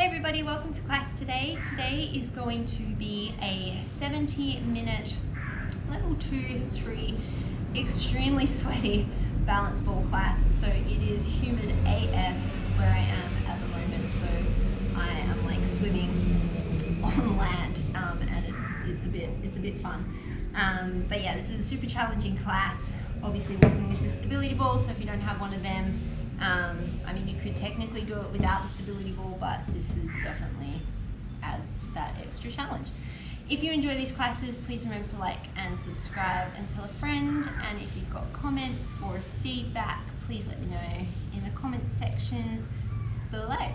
Hey everybody, welcome to class today. Today is going to be a 70-minute level 2-3 extremely sweaty balance ball class. So it is humid AF where I am at the moment. So I am like swimming on land, and it's a bit fun. But yeah, this is a super challenging class. Obviously working with the stability ball. So if you don't have one of them, I mean, you could technically do it without the stability ball, but this is definitely adds that extra challenge. If you enjoy these classes, please remember to like and subscribe and tell a friend. And if you've got comments or feedback, please let me know in the comments section below.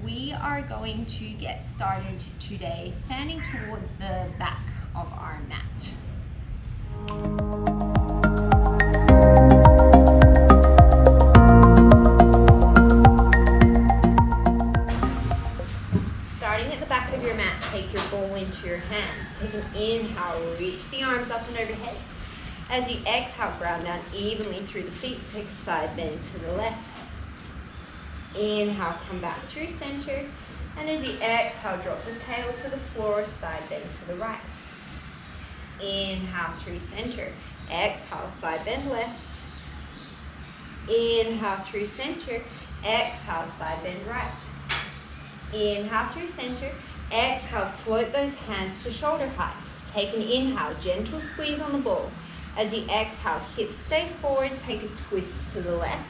We are going to get started today standing towards the back of our mat. Take your ball into your hands. Take an inhale, reach the arms up and overhead. As you exhale, ground down evenly through the feet. Take a side bend to the left. Inhale, come back through center. And as you exhale, drop the tail to the floor, side bend to the right. Inhale through center. Exhale, side bend left. Inhale through center. Exhale, side bend right. Inhale through center. Exhale, float those hands to shoulder height. Take an inhale, gentle squeeze on the ball. As you exhale, hips stay forward, take a twist to the left.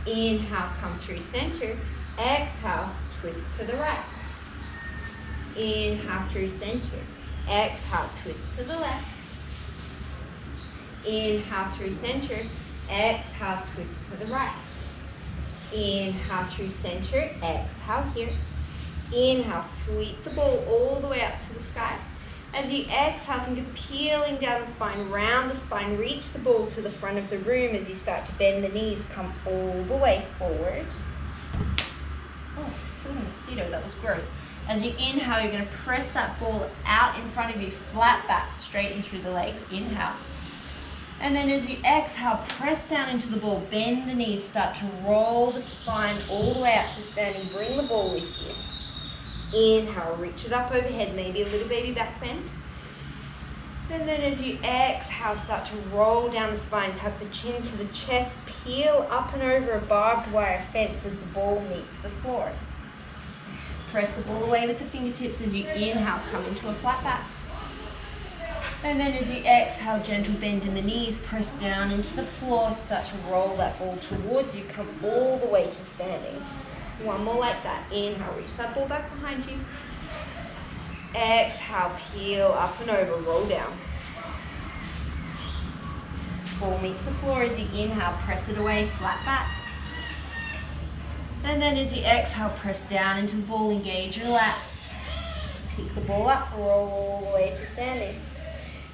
Inhale, come through center. Exhale, twist to the right. Inhale through center. Exhale, twist to the left. Inhale through center. Exhale, twist to the right. Inhale through center. Exhale here. Inhale, sweep the ball all the way up to the sky. As you exhale, think of peeling down the spine, round the spine, reach the ball to the front of the room. As you start to bend the knees, come all the way forward. Oh, I feel like a mosquito, that was gross. As you inhale, you're going to press that ball out in front of you, flat back, straighten through the legs. Inhale. And then as you exhale, press down into the ball, bend the knees, start to roll the spine all the way up to standing. Bring the ball with you. Inhale, reach it up overhead, maybe a little baby back bend. And then as you exhale, start to roll down the spine, tuck the chin to the chest, peel up and over a barbed wire fence as the ball meets the floor. Press the ball away with the fingertips as you inhale, come into a flat back. And then as you exhale, gentle bend in the knees, press down into the floor, start to roll that ball towards you, come all the way to standing. One more like that. Inhale, reach that ball back behind you. Exhale, peel up and over, roll down. Ball meets the floor. As you inhale, press it away, flat back. And then as you exhale, press down into the ball, engage your lats. Pick the ball up, roll all the way to standing.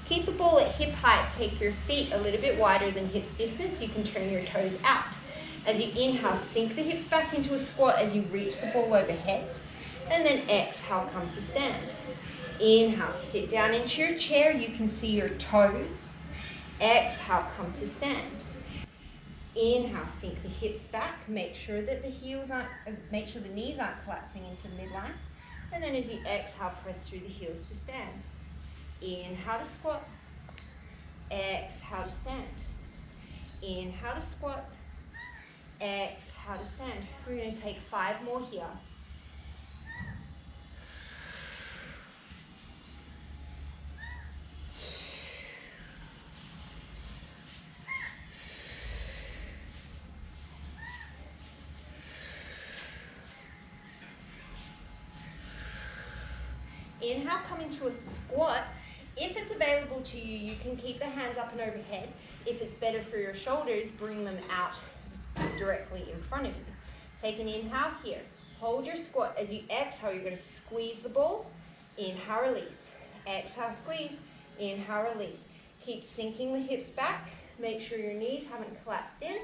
Keep the ball at hip height. Take your feet a little bit wider than hips distance. You can turn your toes out. As you inhale, sink the hips back into a squat as you reach the ball overhead. And then exhale, come to stand. Inhale, sit down into your chair. You can see your toes. Exhale, come to stand. Inhale, sink the hips back. Make sure that the knees aren't collapsing into the midline. And then as you exhale, press through the heels to stand. Inhale to squat. Exhale to stand. Inhale to squat. Exhale to stand. We're going to take 5 more here. Inhale, come into a squat. If it's available to you, you can keep the hands up and overhead. If it's better for your shoulders, bring them out directly in front of you. Take an inhale here. Hold your squat. As you exhale, you're going to squeeze the ball. Inhale, release. Exhale, squeeze. Inhale, release. Keep sinking the hips back. Make sure your knees haven't collapsed in.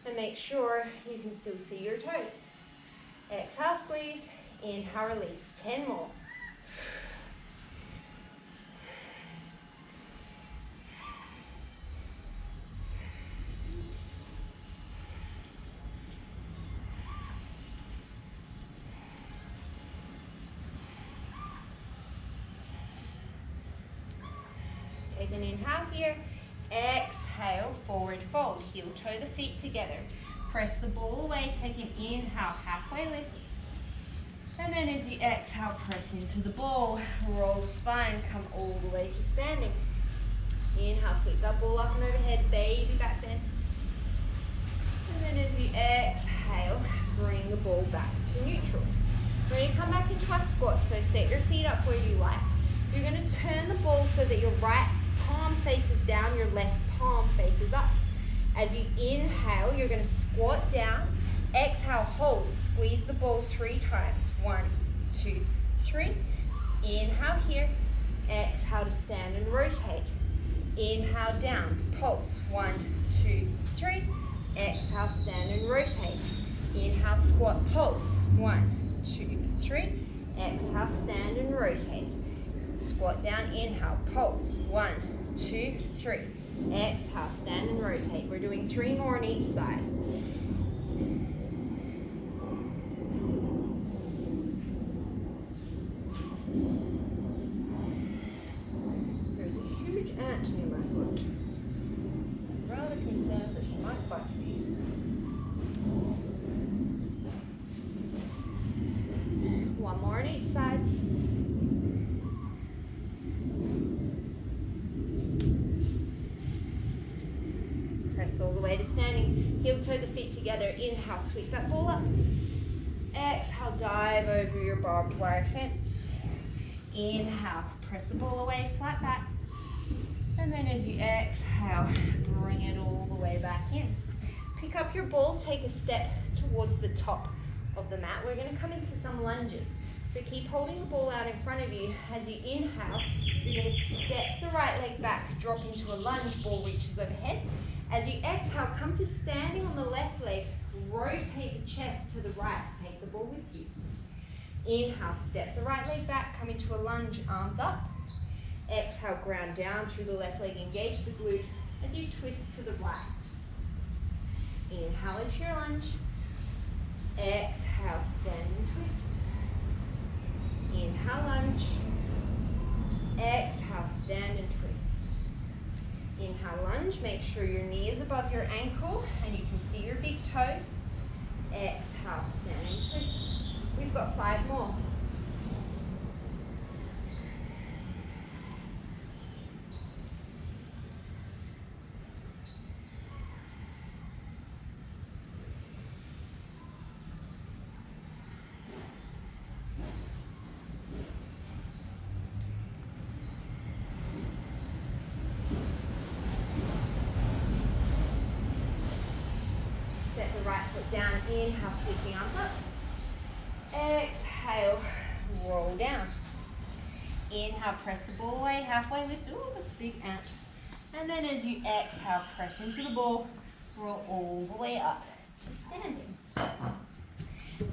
And make sure you can still see your toes. Exhale, squeeze. Inhale, release. 10 more. Second inhale here. Exhale, forward fold. Heel toe the feet together. Press the ball away. Take an inhale, halfway lift. And then as you exhale, press into the ball. Roll the spine, come all the way to standing. Inhale, sweep that ball up and overhead, baby back bend. And then as you exhale, bring the ball back to neutral. We're going to come back into our squat, so set your feet up where you like. You're going to turn the ball so that your right palm faces down, your left palm faces up. As you inhale, you're going to squat down. Exhale, hold. Squeeze the ball 3 times. 1, 2, 3. Inhale here. Exhale to stand and rotate. Inhale down. Pulse. 1, 2, 3. Exhale, stand and rotate. Inhale, squat, pulse. 1, 2, 3. Exhale, stand and rotate. Squat down, inhale, pulse. 1, 2, 3. Exhale, stand and rotate. We're doing 3 more on each side. There's a huge ant near my foot. I'm rather concerned that she might bite me. One more on each side. Press all the way to standing. Heel toe the feet together. Inhale, sweep that ball up. Exhale, dive over your barbed wire fence. Inhale, press the ball away, flat back. And then as you exhale, bring it all the way back in. Pick up your ball, take a step towards the top of the mat. We're going to come into some lunges. So keep holding the ball out in front of you. As you inhale, you're going to step the right leg back, drop into a lunge, ball reaches overhead. As you exhale, come to standing on the left leg, rotate the chest to the right, take the ball with you. Inhale, step the right leg back, come into a lunge, arms up. Exhale, ground down through the left leg, engage the glute as you twist to the right. Inhale into your lunge. Exhale, stand and twist. Inhale, lunge. Exhale, stand and twist. Inhale, lunge. Make sure your knee is above your ankle and you can see your big toe. Exhale, stand and twist. We've got 5 more. Set the right foot down, inhale, sweeping arms up. Exhale, roll down. Inhale, press the ball away, halfway lift. Ooh, that's a big ant. And then as you exhale, press into the ball, roll all the way up to standing.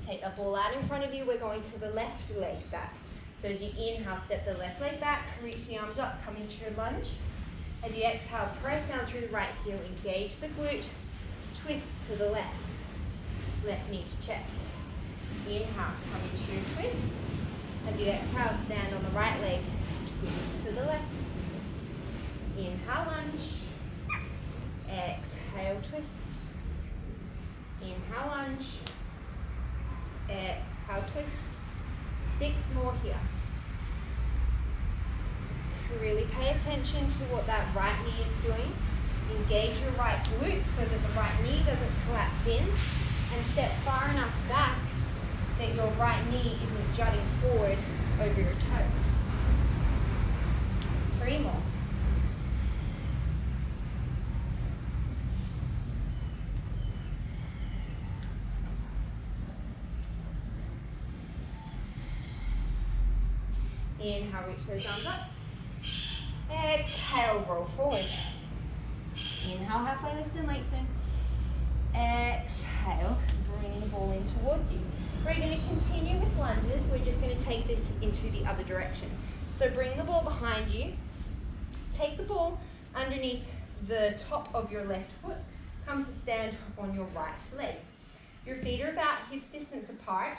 Take the ball out in front of you. We're going to the left leg back. So as you inhale, step the left leg back, reach the arms up, come into your lunge. As you exhale, press down through the right heel, engage the glute, twist to the left. Left knee to chest. Inhale, come into your twist. As you exhale, stand on the right leg, twist to the left. Inhale, lunge. Exhale, twist. Inhale, lunge. Exhale, twist. 6 more here. Really pay attention to what that right knee is doing. Engage your right glute so that the right knee doesn't collapse in, and step far enough back that your right knee isn't jutting forward over your toe. 3 more. Inhale, reach those arms up. Exhale, roll forward. Inhale, halfway lift and lengthen. Exhale, bringing the ball in towards you. We're going to continue with lunges. We're just going to take this into the other direction. So bring the ball behind you. Take the ball underneath the top of your left foot. Come to stand on your right leg. Your feet are about hips distance apart.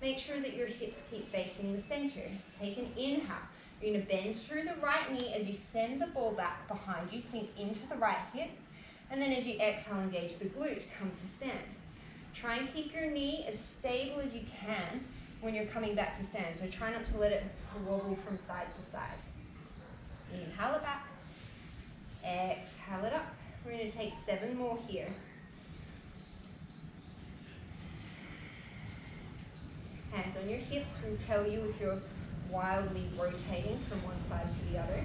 Make sure that your hips keep facing the center. Take an inhale. You're going to bend through the right knee as you send the ball back behind you, sink into the right hip, and then as you exhale, engage the glute, come to stand. Try and keep your knee as stable as you can when you're coming back to stand, so try not to let it wobble from side to side. Inhale it back, exhale it up. We're going to take 7 more here. Hands on your hips will tell you if you're wildly rotating from one side to the other.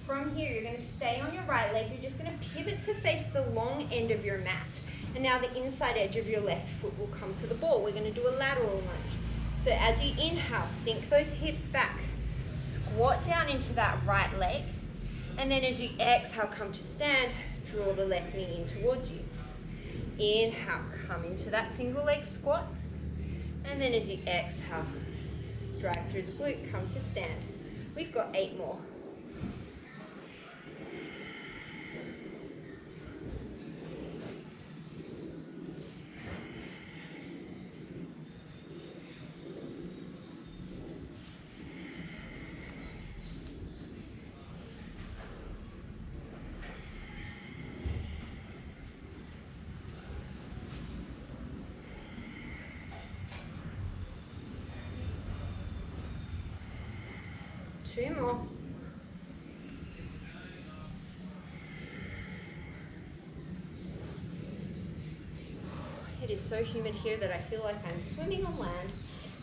From here, you're going to stay on your right leg. You're just going to pivot to face the long end of your mat. And now the inside edge of your left foot will come to the ball. We're going to do a lateral lunge. So as you inhale, sink those hips back. Squat down into that right leg. And then as you exhale, come to stand, draw the left knee in towards you. Inhale, come into that single leg squat. And then as you exhale, drag through the glute, come to stand. We've got 8 more. Two more. It is so humid here that I feel like I'm swimming on land.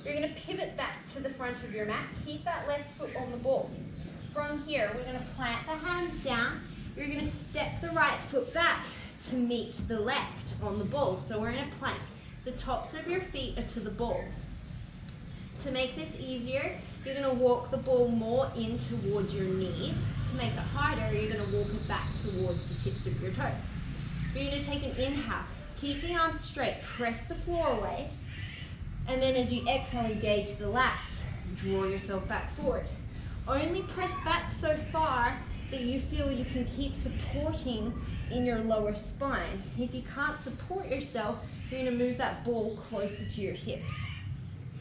You're going to pivot back to the front of your mat. Keep that left foot on the ball. From here, we're going to plant the hands down. You're going to step the right foot back to meet the left on the ball. So we're in a plank. The tops of your feet are to the ball. To make this easier, you're going to walk the ball more in towards your knees. To make it harder, you're going to walk it back towards the tips of your toes. You're going to take an inhale. Keep the arms straight. Press the floor away. And then as you exhale, engage the lats. Draw yourself back forward. Only press back so far that you feel you can keep supporting in your lower spine. If you can't support yourself, you're going to move that ball closer to your hips.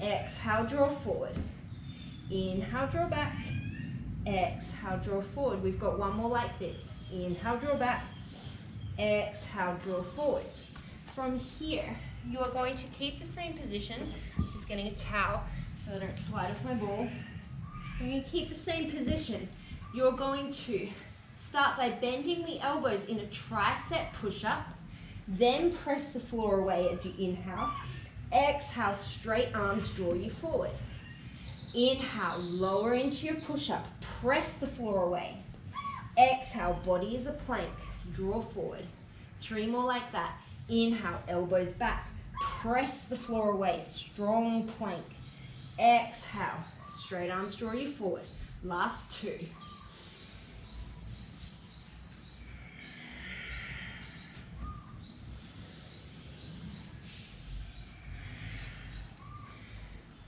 Exhale, draw forward. Inhale, draw back. Exhale, draw forward. We've got one more like this. Inhale, draw back. Exhale, draw forward. From here, you are going to keep the same position. Just getting a towel so that I don't slide off my ball. You're going to keep the same position. You're going to start by bending the elbows in a tricep push-up. Then press the floor away as you inhale. Exhale, straight arms draw you forward. Inhale, lower into your push-up. Press the floor away. Exhale, body is a plank. Draw forward. 3 more like that. Inhale, elbows back. Press the floor away. Strong plank. Exhale, straight arms draw you forward. Last 2.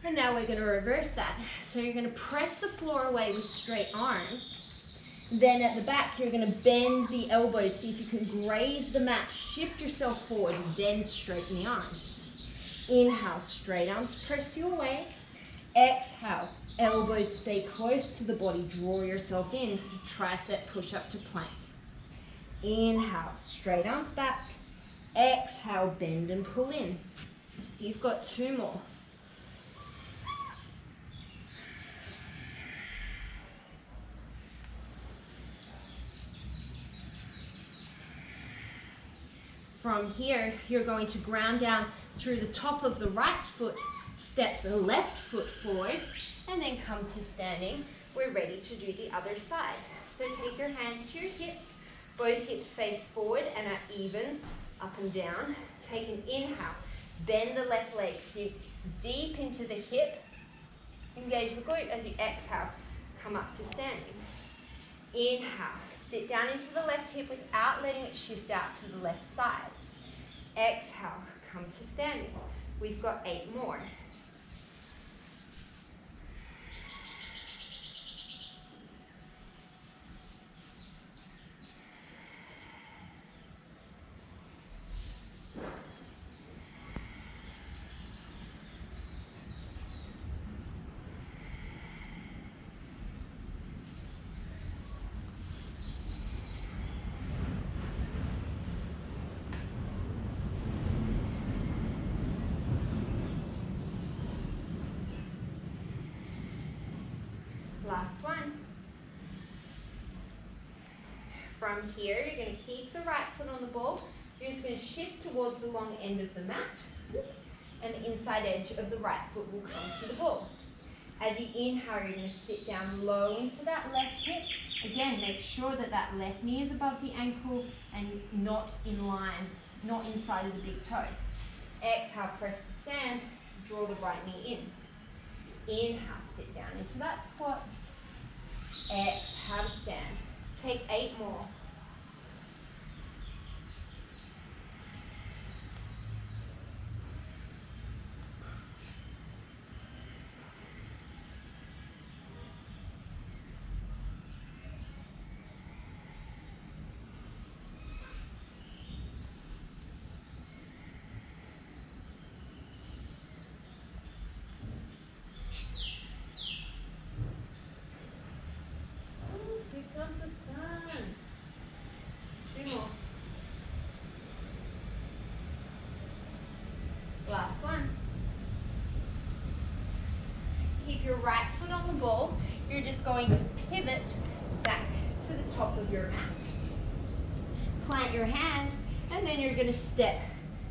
And now we're going to reverse that. So you're going to press the floor away with straight arms. Then at the back, you're going to bend the elbows. See if you can graze the mat. Shift yourself forward, then straighten the arms. Inhale, straight arms press you away. Exhale, elbows stay close to the body. Draw yourself in. Tricep push up to plank. Inhale, straight arms back. Exhale, bend and pull in. You've got 2 more. From here, you're going to ground down through the top of the right foot, step the left foot forward, and then come to standing. We're ready to do the other side. So take your hands to your hips, both hips face forward and are even up and down. Take an inhale, bend the left leg, sink deep into the hip, engage the glute. As you exhale, come up to standing. Inhale, sit down into the left hip without letting it shift out to the left side. Exhale, come to standing. We've got 8 more. Last one. From here, you're going to keep the right foot on the ball. You're just going to shift towards the long end of the mat, and the inside edge of the right foot will come to the ball. As you inhale, you're going to sit down low into that left hip. Again, make sure that that left knee is above the ankle and not in line, not inside of the big toe. Exhale, press to stand, draw the right knee in. Inhale, sit down into that squat. Exhale to stand. Take 8 more. Comes the sun. 2 more. Last one. Keep your right foot on the ball. You're just going to pivot back to the top of your mat. Plant your hands, and then you're going to step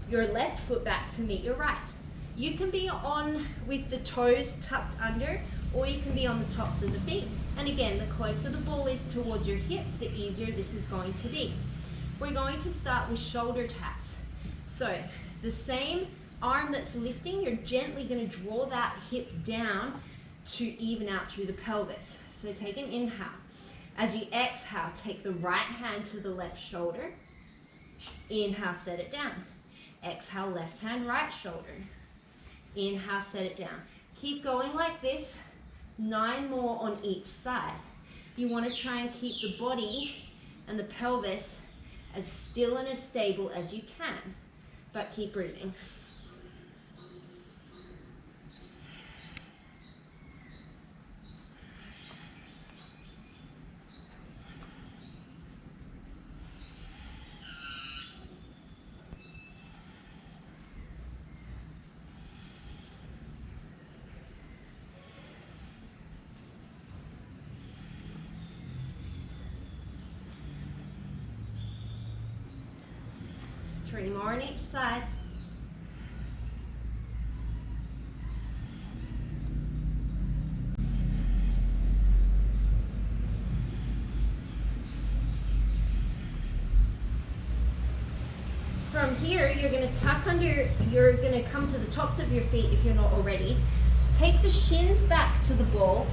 your left foot back to meet your right. You can be on with the toes tucked under, or you can be on the tops of the feet. And again, the closer the ball is towards your hips, the easier this is going to be. We're going to start with shoulder taps. So the same arm that's lifting, you're gently going to draw that hip down to even out through the pelvis. So take an inhale. As you exhale, take the right hand to the left shoulder. Inhale, set it down. Exhale, left hand, right shoulder. Inhale, set it down. Keep going like this. 9 more on each side. You want to try and keep the body and the pelvis as still and as stable as you can, but keep breathing. Three more on each side. From here, you're going to tuck under, you're going to come to the tops of your feet if you're not already. Take the shins back to the ball,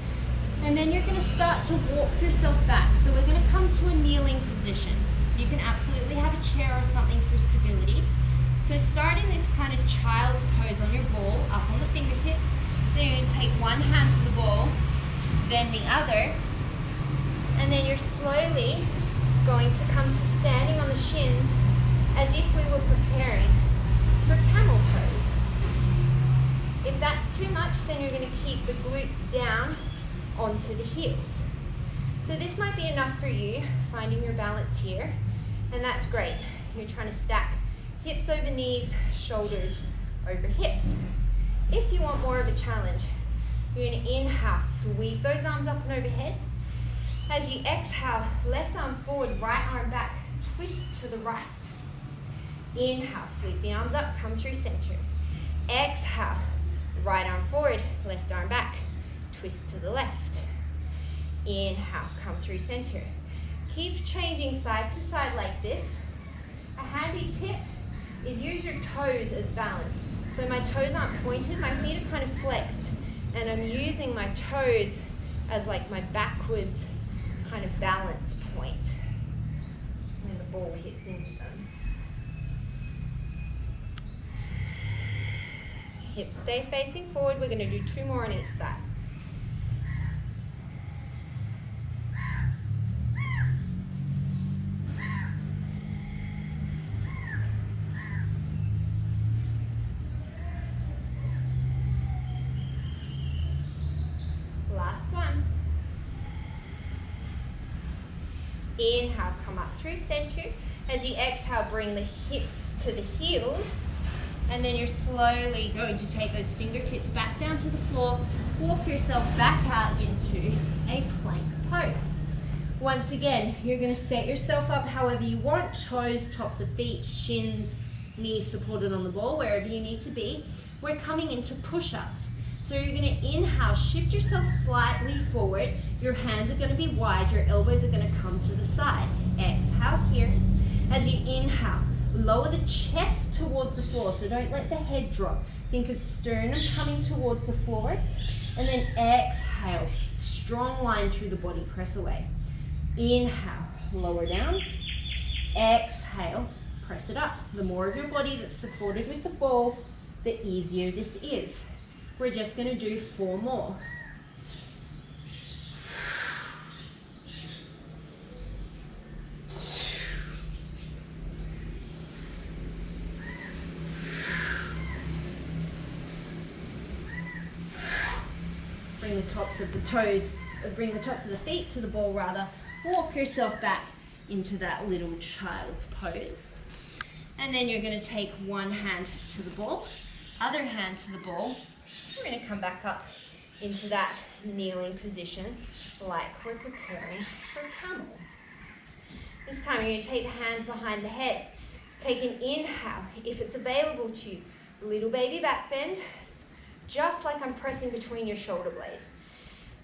and then you're going to start to walk yourself back. So we're going to come to a kneeling position. You can absolutely have a chair or something for stability. So start in this kind of child's pose on your ball, up on the fingertips. Then you're going to take one hand to the ball, then the other, and then you're slowly going to come to standing on the shins as if we were preparing for camel pose. If that's too much, then you're going to keep the glutes down onto the heels. So this might be enough for you, finding your balance here, and that's great. You're trying to stack hips over knees, shoulders over hips. If you want more of a challenge, you're going to inhale, sweep those arms up and overhead. As you exhale, left arm forward, right arm back, twist to the right. Inhale, sweep the arms up, come through center. Exhale, right arm forward, left arm back, twist to the left. Inhale, come through center. Keep changing side to side like this. A handy tip is use your toes as balance. So my toes aren't pointed, my feet are kind of flexed, and I'm using my toes as like my backwards kind of balance point when the ball hits into them. Hips stay facing forward. We're going to do 2 more on each side. Last one. Inhale, come up through center. As you exhale, bring the hips to the heels. And then you're slowly going to take those fingertips back down to the floor. Walk yourself back out into a plank pose. Once again, you're going to set yourself up however you want. Toes, tops of feet, shins, knees supported on the ball, wherever you need to be. We're coming into push-ups. So you're going to inhale, shift yourself slightly forward. Your hands are going to be wide. Your elbows are going to come to the side. Exhale here. As you inhale, lower the chest towards the floor. So don't let the head drop. Think of sternum coming towards the floor. And then exhale. Strong line through the body. Press away. Inhale, lower down. Exhale, press it up. The more of your body that's supported with the ball, the easier this is. We're just going to do 4 more. Bring the tops of the toes, bring the tops of the feet to the ball rather. Walk yourself back into that little child's pose. And then you're going to take one hand to the ball, other hand to the ball. We're going to come back up into that kneeling position like we're preparing for camel. This time you're going to take the hands behind the head. Take an inhale, if it's available to you. Little baby back bend, just like I'm pressing between your shoulder blades.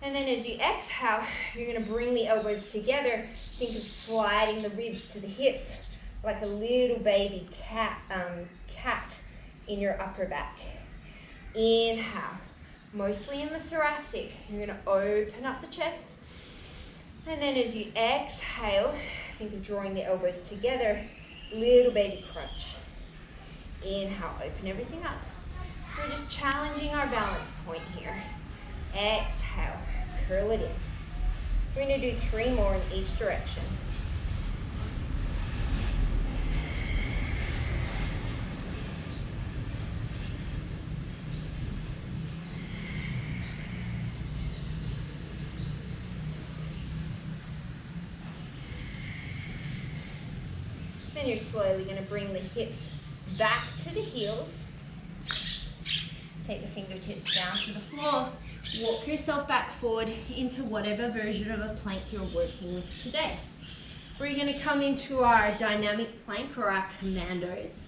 And then as you exhale, you're going to bring the elbows together. Think of sliding the ribs to the hips like a little baby cat in your upper back. Inhale, mostly in the thoracic. You're going to open up the chest. And then as you exhale, think of drawing the elbows together. Little baby crunch. Inhale, open everything up. We're just challenging our balance point here. Exhale, curl it in. We're going to do 3 more in each direction. Then you're slowly going to bring the hips back to the heels. Take the fingertips down to the floor. Walk yourself back forward into whatever version of a plank you're working with today. We're going to come into our dynamic plank or our commandos.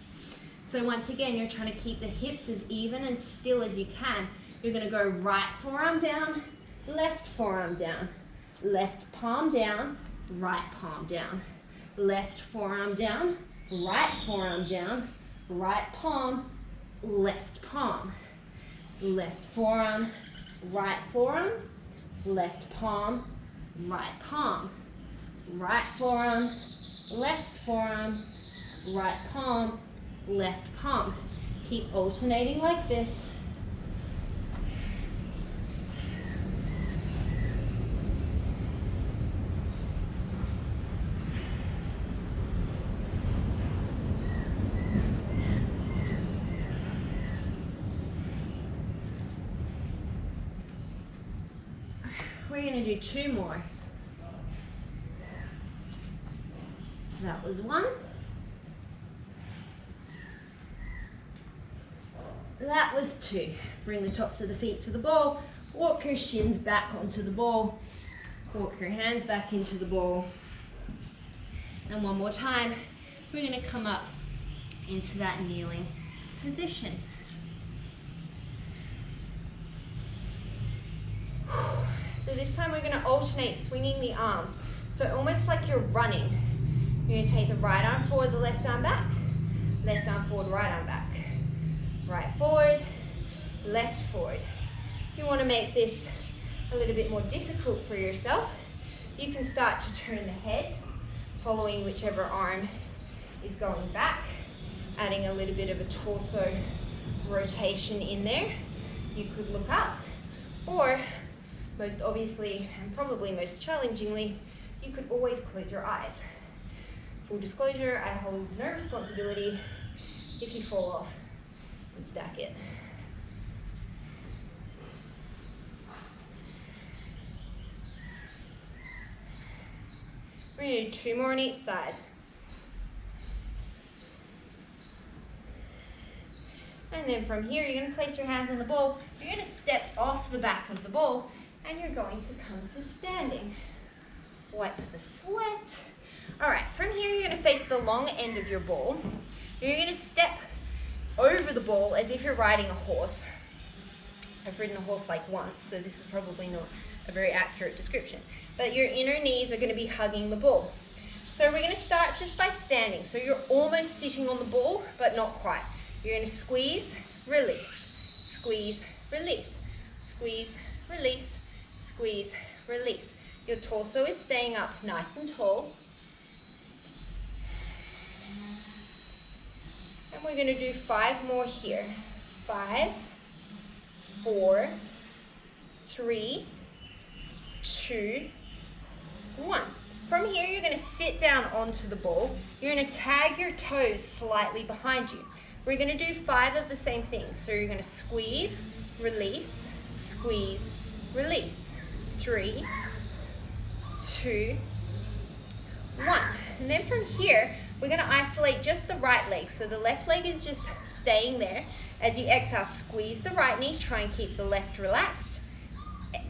So once again, you're trying to keep the hips as even and still as you can. You're going to go right forearm down, left forearm down, left palm down, right palm down, left forearm down, right forearm down, right palm, left palm, left forearm, right forearm, left palm, right palm, right forearm, left forearm, right palm, left palm. Keep alternating like this. We're going to do 2 more. That was 1. That was 2. Bring the tops of the feet to the ball. Walk your shins back onto the ball. Walk your hands back into the ball. And one more time, we're going to come up into that kneeling position. So this time we're going to alternate swinging the arms. So almost like you're running. You're going to take the right arm forward, the left arm back. Left arm forward, right arm back. Right forward, left forward. If you want to make this a little bit more difficult for yourself, you can start to turn the head, following whichever arm is going back, adding a little bit of a torso rotation in there. You could look up, or most obviously and probably most challengingly, you could always close your eyes. Full disclosure, I hold no responsibility if you fall off and stack it. We're going to do 2 more on each side. And then from here, you're going to place your hands on the ball. You're going to step off the back of the ball, and you're going to come to standing. Wipe the sweat. All right, from here, you're going to face the long end of your ball. You're going to step over the ball as if you're riding a horse. I've ridden a horse like once, so this is probably not a very accurate description. But your inner knees are going to be hugging the ball. So we're going to start just by standing. So you're almost sitting on the ball, but not quite. You're going to squeeze, release, squeeze, release, squeeze, release, squeeze, release. Your torso is staying up nice and tall. And we're going to do 5 more here. 5, 4, 3, 2, 1. From here, you're going to sit down onto the ball. You're going to tag your toes slightly behind you. We're going to do 5 of the same things. So you're going to squeeze, release, squeeze, release. 3, 2, 1. And then from here, we're going to isolate just the right leg. So the left leg is just staying there. As you exhale, squeeze the right knee. Try and keep the left relaxed.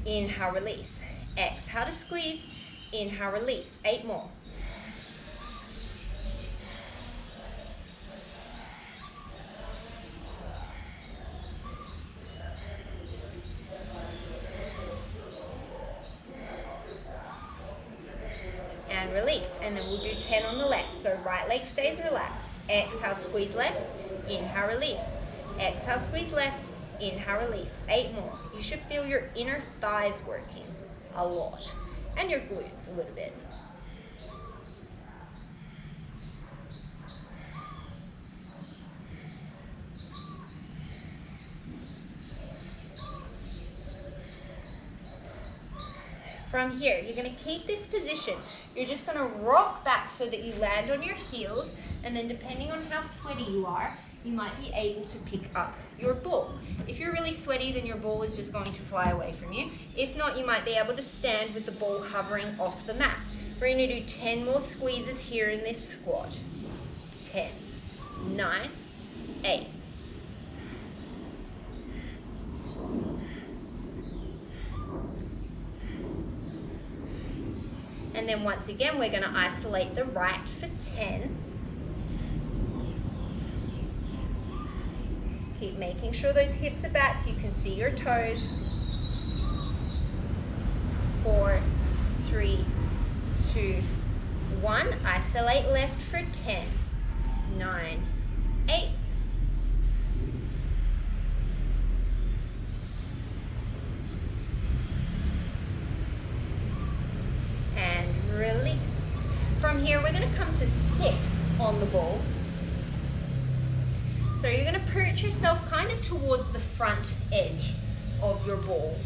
Inhale, release. Exhale to squeeze. Inhale, release. 8 more. And release. And then we'll do 10 on the left. So right leg stays relaxed. Exhale, squeeze left. Inhale, release. Exhale, squeeze left. Inhale, release. 8 more. You should feel your inner thighs working a lot. And your glutes a little bit. From here, you're going to keep this position. You're just going to rock back so that you land on your heels, and then depending on how sweaty you are, you might be able to pick up your ball. If you're really sweaty, then your ball is just going to fly away from you. If not, you might be able to stand with the ball hovering off the mat. We're going to do 10 more squeezes here in this squat. 10, 9, 8. And then once again, we're going to isolate the right for 10. Keep making sure those hips are back. You can see your toes. 4, 3, 2, 1. Isolate left for 10, 9, 8. And release. From here, we're going to come to sit on the ball. So you're going to perch yourself kind of towards the front edge of your ball.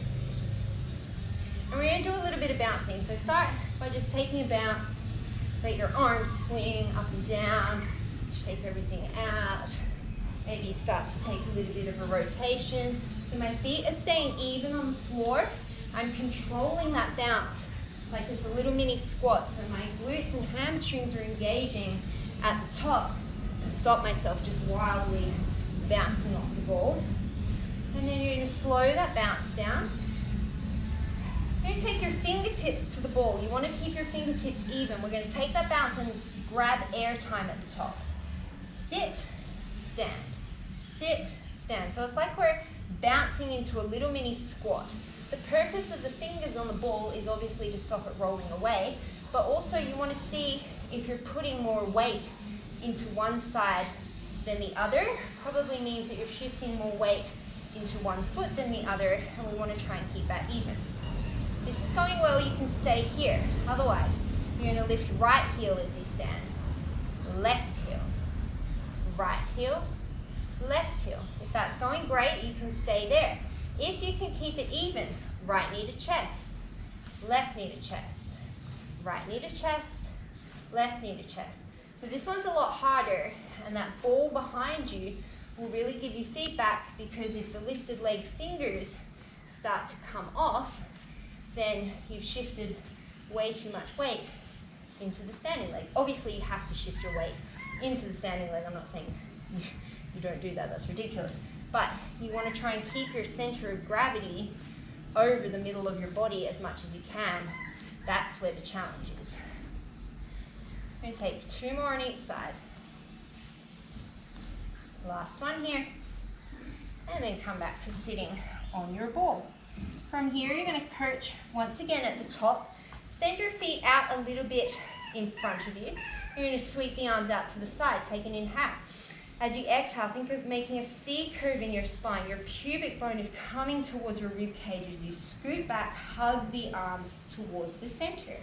And we're going to do a little bit of bouncing. So start by just taking a bounce. Let your arms swing up and down. Shake everything out. Maybe you start to take a little bit of a rotation. So my feet are staying even on the floor. I'm controlling that bounce like it's a little mini squat. So my glutes and hamstrings are engaging at the top to stop myself just wildly bouncing off the ball. And then you're going to slow that bounce down. You're going to take your fingertips to the ball. You want to keep your fingertips even. We're going to take that bounce and grab air time at the top. Sit, stand. Sit, stand. So it's like we're bouncing into a little mini squat. The purpose of the fingers on the ball is obviously to stop it rolling away, but also you want to see if you're putting more weight into one side than the other. Probably means that you're shifting more weight into one foot than the other, and we want to try and keep that even. This is going well, you can stay here. Otherwise, you're going to lift right heel as you stand. Left heel. Right heel. Left heel. If that's going great, you can stay there. If you can keep it even, right knee to chest, left knee to chest, right knee to chest, left knee to chest. So this one's a lot harder, and that ball behind you will really give you feedback, because if the lifted leg fingers start to come off, then you've shifted way too much weight into the standing leg. Obviously you have to shift your weight into the standing leg. I'm not saying you don't do that, that's ridiculous. But you want to try and keep your center of gravity over the middle of your body as much as you can. That's where the challenge is. I'm going to take 2 more on each side. Last one here. And then come back to sitting on your ball. From here, you're going to perch once again at the top. Send your feet out a little bit in front of you. You're going to sweep the arms out to the side. Take an inhale. As you exhale, think of making a C curve in your spine. Your pubic bone is coming towards your rib cage. As you scoot back, hug the arms towards the center.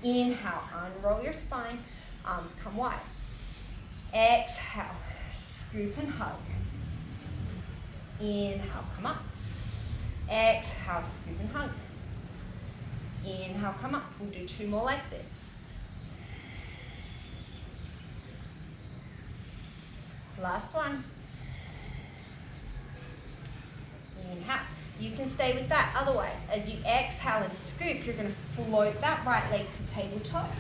Inhale, unroll your spine. Arms come wide. Exhale, scoop and hug. Inhale, come up. Exhale, scoop and hug. Inhale, come up. We'll do 2 more like this. Last one. Inhale. You can stay with that. Otherwise, as you exhale and scoop, you're going to float that right leg to tabletop.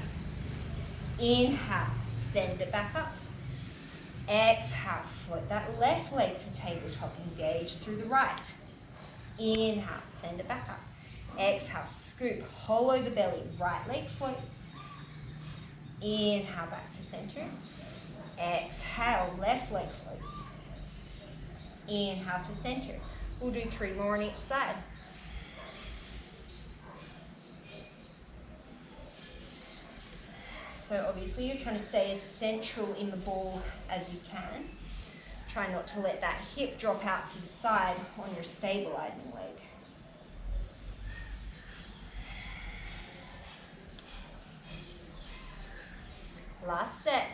Inhale, send it back up. Exhale, float that left leg to tabletop. Engage through the right. Inhale, send it back up. Exhale, scoop, hollow the belly. Right leg floats. Inhale, back to center. Exhale, left leg floats. Inhale to center. We'll do 3 more on each side. So obviously you're trying to stay as central in the ball as you can. Try not to let that hip drop out to the side on your stabilizing leg. Last set.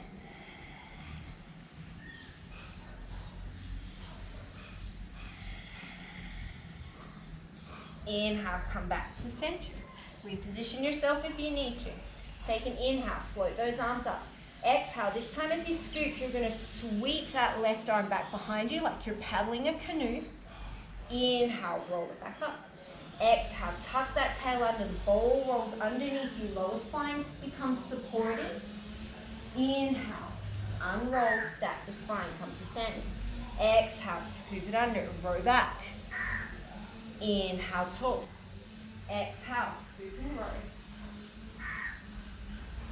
Inhale, come back to center. Reposition yourself if you need to. Take an inhale, float those arms up. Exhale, this time as you scoop, you're going to sweep that left arm back behind you like you're paddling a canoe. Inhale, roll it back up. Exhale, tuck that tail under, the ball rolls underneath you, lower spine becomes supported. Inhale, unroll, stack the spine, come to center. Exhale, scoop it under, row back. Inhale, tall. Exhale, scoop and row.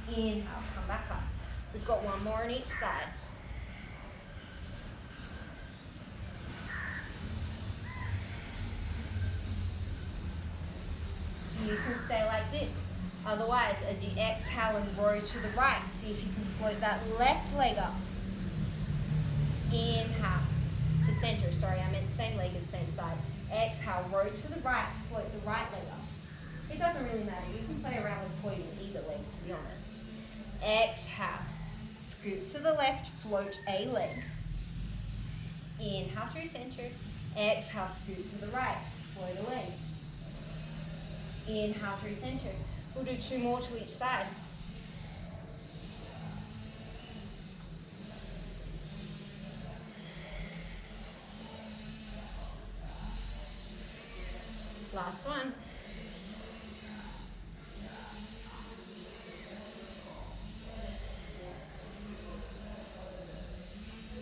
Inhale, come back up. We've got 1 more on each side. You can stay like this. Otherwise, as you exhale and row to the right, see if you can float that left leg up. Inhale to center. Sorry, I meant same leg as same side. Exhale, row to the right, float the right leg up. It doesn't really matter. You can play around with floating either leg, to be honest. Exhale, scoop to the left, float a leg. Inhale through center. Exhale, scoop to the right, float a leg. Inhale through center. We'll do 2 more to each side. Last one.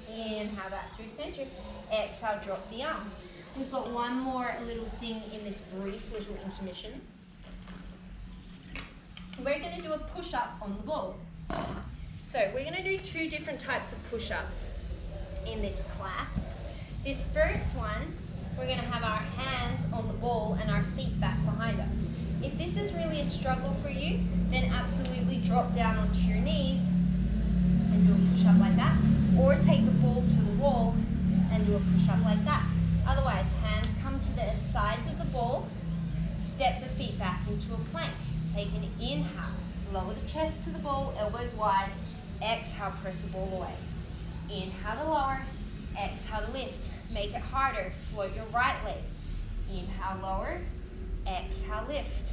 Inhale back through center. Exhale, drop the arms. We've got 1 more little thing in this brief little intermission. We're going to do a push-up on the ball. So we're going to do 2 different types of push-ups in this class. This first one, we're going to have our hands on the ball and our feet back behind us. If this is really a struggle for you, then absolutely drop down onto your knees and do a push-up like that. Or take the ball to the wall and do a push-up like that. Otherwise, hands come to the sides of the ball, step the feet back into a plank. Take an inhale, lower the chest to the ball, elbows wide. Exhale, press the ball away. Inhale to lower, exhale to lift. Make it harder. Float your right leg. Inhale, lower. Exhale, lift.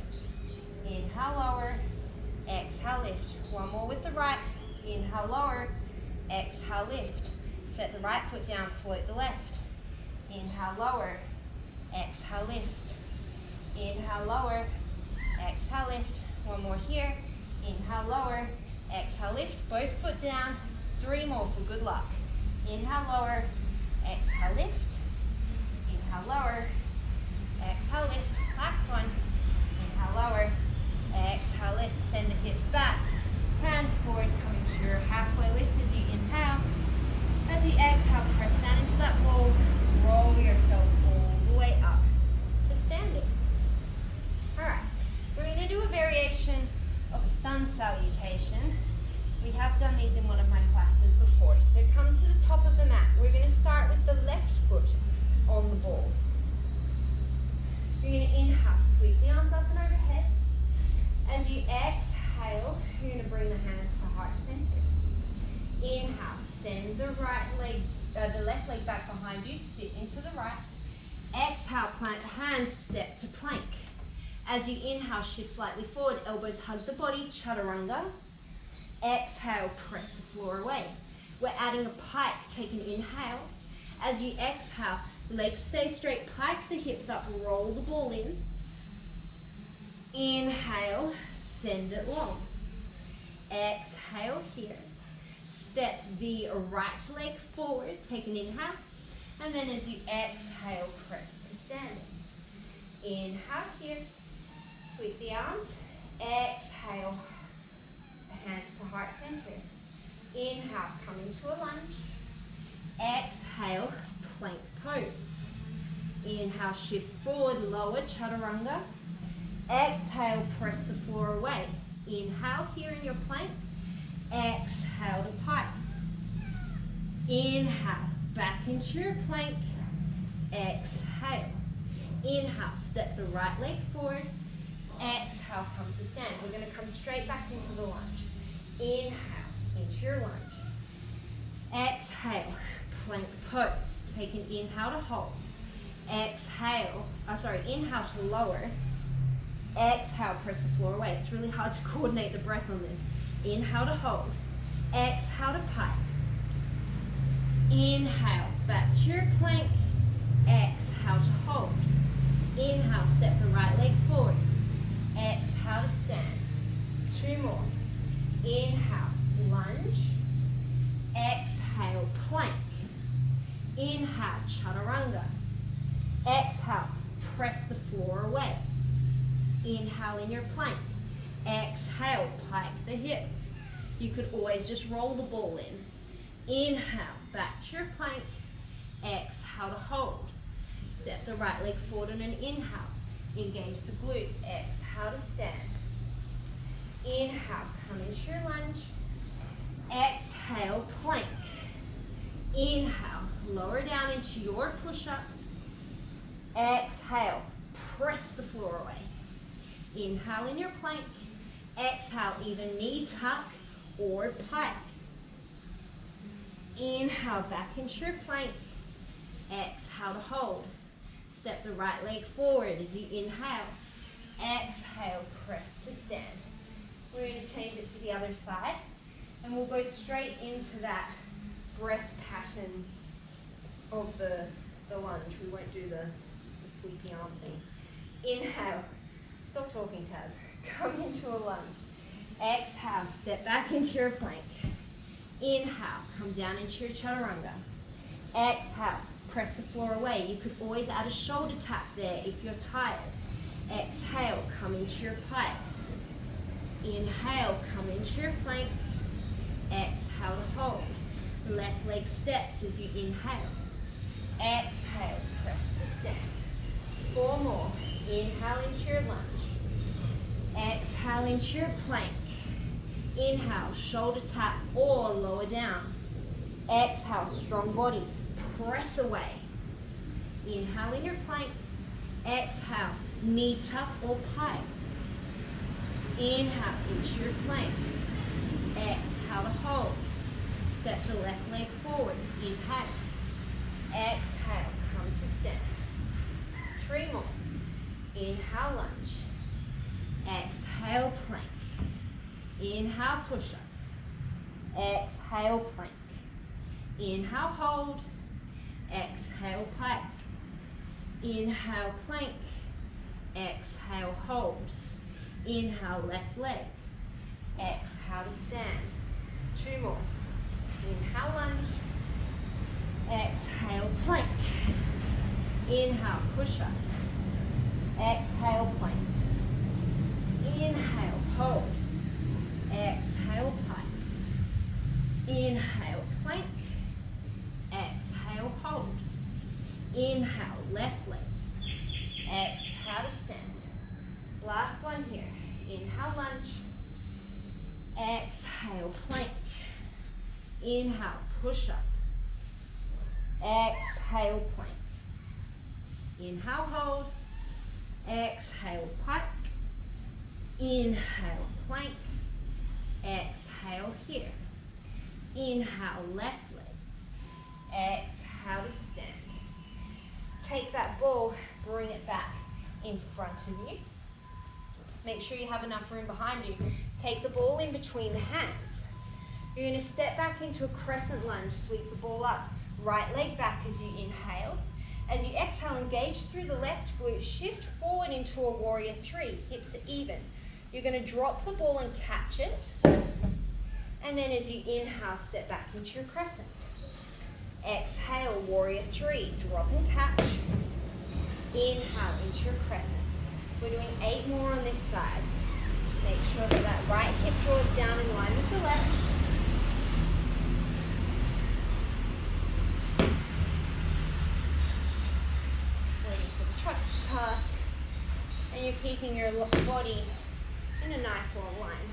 Inhale, lower. Exhale, lift. One more with the right. Inhale, lower. Exhale, lift. Set the right foot down, float the left. Inhale, lower. Exhale, lift. Inhale, lower. Exhale, lift. One more here. Inhale, lower. Exhale, lift. Both foot down. 3 more for good luck. Inhale, lower. Exhale, lift. Inhale, lower. Exhale, lift. Last one. Inhale, lower. Exhale, lift. Send the hips back. Hands forward, coming to your halfway lift as you inhale. As you exhale, press down into that ball. Roll yourself all the way up to standing. Alright, we're going to do a variation of a sun salutation. We have done these in one of my classes before. So come to the top of the mat. We're going to start with the left foot on the ball. You're going to inhale, sweep the arms up and overhead. As you exhale, you're going to bring the hands to heart center. Inhale, send the left leg back behind you, sit into the right. Exhale, plant the hands, step to plank. As you inhale, shift slightly forward, elbows hug the body, chaturanga. Exhale, press the floor away. We're adding a pike, take an inhale. As you exhale, legs stay straight, pike the hips up, roll the ball in. Inhale, send it long. Exhale here. Step the right leg forward, take an inhale. And then as you exhale, press to standing. Inhale here, sweep the arms. Exhale, hands to heart center. Inhale, come into a lunge. Exhale, plank pose. Inhale, shift forward, lower, chaturanga. Exhale, press the floor away. Inhale here in your plank. Exhale to pike. Inhale, back into your plank. Exhale. Inhale, step the right leg forward. Exhale, come to stand. We're going to come straight back into the lunge. Inhale, into your lunge. Exhale, plank pose. Take an inhale to hold. Inhale to lower. Exhale, press the floor away. It's really hard to coordinate the breath on this. Inhale to hold. Exhale to pike. Inhale, back to your plank. Exhale to hold. Inhale, step the right leg forward. Exhale to stand. 2 more. Inhale, lunge. Exhale, plank. Inhale, chaturanga. Exhale, press the floor away. Inhale in your plank. Exhale, pike the hips. You could always just roll the ball in. Inhale, back to your plank. Exhale to hold. Step the right leg forward on an inhale. Engage the glute. Exhale to stand. Inhale, come into your lunge. Exhale, plank. Inhale, lower down into your push-up. Exhale, press the floor away. Inhale in your plank. Exhale, either knee tuck or pike. Inhale, back into your plank. Exhale to hold. Step the right leg forward as you inhale. Exhale, press to stand. We're going to change it to the other side. And we'll go straight into that breath pattern of the lunge. We won't do the sweepy arm thing. Inhale. Stop talking, Taz. Come into a lunge. Exhale, step back into your plank. Inhale, come down into your chaturanga. Exhale, press the floor away. You could always add a shoulder tap there if you're tired. Exhale, come into your pike. Inhale, come into your plank. Exhale to hold. Left leg steps as you inhale. Exhale, press to stand. 4 more. Inhale into your lunge. Exhale into your plank. Inhale, shoulder tap or lower down. Exhale, strong body. Press away. Inhale in your plank. Exhale, knee tuck or pike. Inhale into your plank. Exhale to hold. Step the left leg forward. Inhale. Exhale. exhale, come to stand. 3 more. Inhale, lunge. Exhale, plank. Inhale, push-up. Exhale, plank. Inhale, hold. Exhale, plank. Inhale, plank. Exhale, hold. Inhale, left leg. Exhale to stand. 2 more. Inhale, lunge. Exhale, plank. Inhale, push-up. Exhale, plank. Inhale, hold. Exhale, plank. Inhale, plank. Exhale, hold. Inhale, left leg. Exhale to stand. Last one here. Inhale, lunge. Exhale, plank. Inhale, push-up. Exhale, plank. Inhale, hold. Exhale, plank. Inhale, plank. Exhale here. Inhale, left leg. Exhale to stand. Take that ball, bring it back in front of you. Make sure you have enough room behind you. Take the ball in between the hands. You're going to step back into a crescent lunge, sweep the ball up. Right leg back as you inhale. As you exhale, engage through the left glute. Shift forward into a warrior 3. Hips are even. You're going to drop the ball and catch it. And then as you inhale, step back into your crescent. Exhale, warrior 3. Drop and catch. Inhale into your crescent. We're doing 8 more on this side. Make sure that that right hip draws down in line with the left. And you're keeping your body in a nice long line.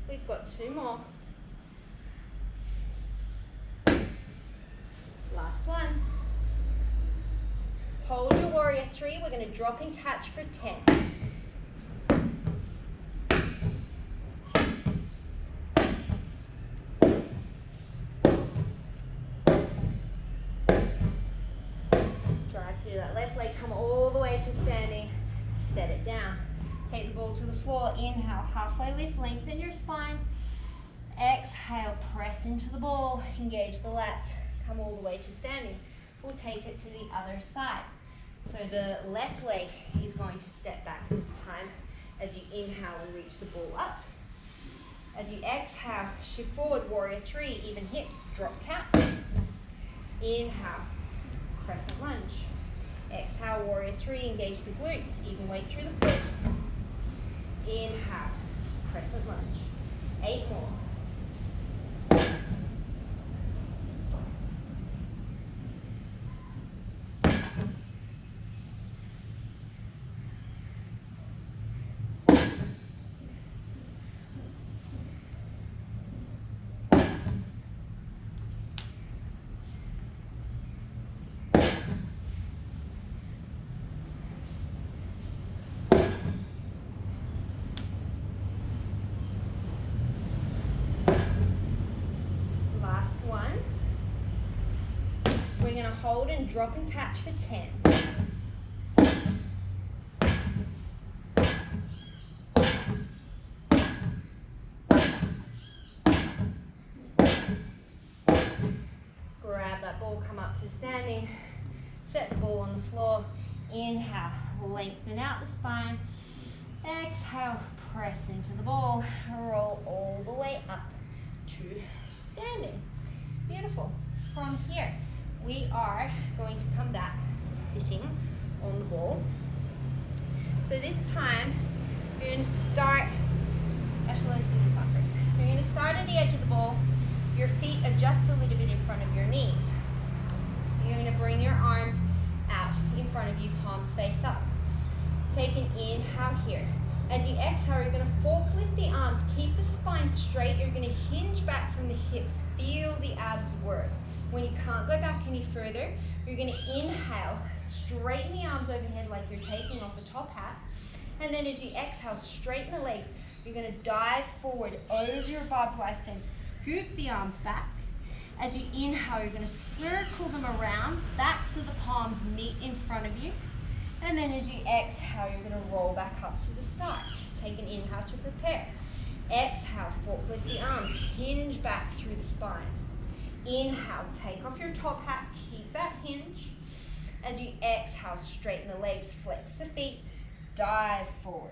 We've got 2 more. Last one. Hold your warrior 3. We're going to drop and catch for 10. Drive through that left leg. Come all the way to standing. Set it down. Take the ball to the floor. Inhale, halfway lift. Lengthen your spine. Exhale, press into the ball. Engage the lats. Come all the way to standing. We'll take it to the other side. So the left leg is going to step back this time as you inhale and reach the ball up. As you exhale, shift forward, warrior 3, even hips, drop cat. Inhale, crescent lunge. Exhale, warrior 3, engage the glutes, even weight through the foot. Inhale, crescent lunge. 8 more. We're going to hold and drop and catch for 10. Grab that ball, come up to standing. Set the ball on the floor. Inhale, lengthen out the spine. Exhale, press into the ball. Roll all the way up to standing. Beautiful. From here, we are going to come back to sitting on the ball. So this time, you're going to start, actually let's do this one first. So you're going to start at the edge of the ball. Your feet are just a little bit in front of your knees. You're going to bring your arms out in front of you, palms face up. Take an inhale here. As you exhale, you're going to forklift the arms. Keep the spine spine straight, you're going to hinge back from the hips. Feel the abs work. When you can't go back any further, you're going to inhale, straighten the arms overhead like you're taking off a top hat. And then as you exhale, straighten the legs. You're going to dive forward over your barbed wire fence. Scoop the arms back. As you inhale, you're going to circle them around. Backs of the palms meet in front of you. And then as you exhale, you're going to roll back up to the side. Take an inhale to prepare. Exhale, forklift the arms. Hinge back through the spine. Inhale, take off your top hat. Keep that hinge. As you exhale, straighten the legs, flex the feet. Dive forward.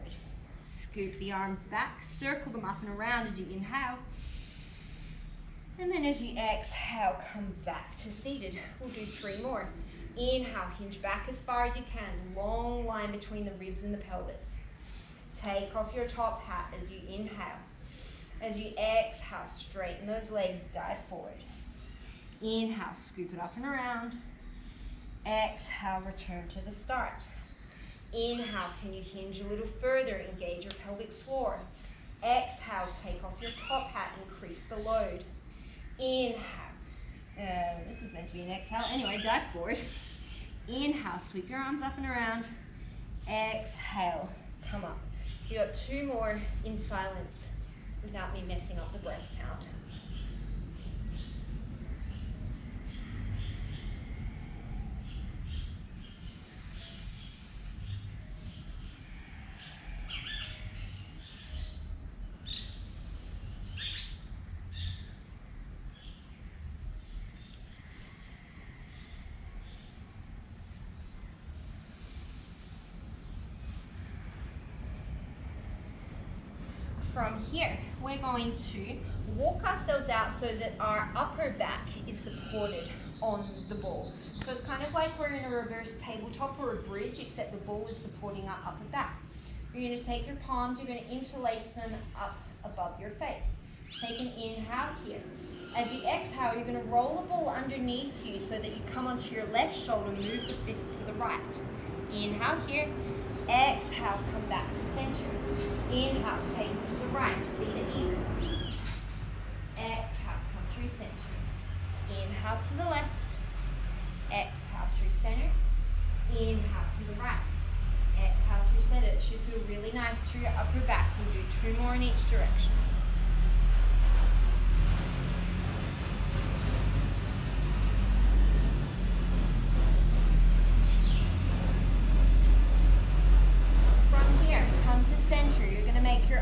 Scoop the arms back. Circle them up and around as you inhale. And then as you exhale, come back to seated. We'll do 3 more. Inhale, hinge back as far as you can. Long line between the ribs and the pelvis. Take off your top hat as you inhale. As you exhale, straighten those legs, dive forward. Inhale, scoop it up and around. Exhale, return to the start. Inhale, can you hinge a little further, engage your pelvic floor. Exhale, take off your top hat, increase the load. Inhale. This was meant to be an exhale. Anyway, dive forward. Inhale, sweep your arms up and around. Exhale, come up. You got 2 more in silence without me messing up the breath count. From here, we're going to walk ourselves out so that our upper back is supported on the ball. So it's kind of like we're in a reverse tabletop or a bridge, except the ball is supporting our upper back. You're going to take your palms, you're going to interlace them up above your face. Take an inhale here. As you exhale, you're going to roll the ball underneath you so that you come onto your left shoulder, move the fist to the right. Inhale here. Exhale, come back to center. Inhale, take it to the right, feet are even. Exhale, come through center. Inhale to the left. Exhale through center. Inhale to the right. Exhale through center. It should feel really nice through your upper back. We'll do 2 more in each direction.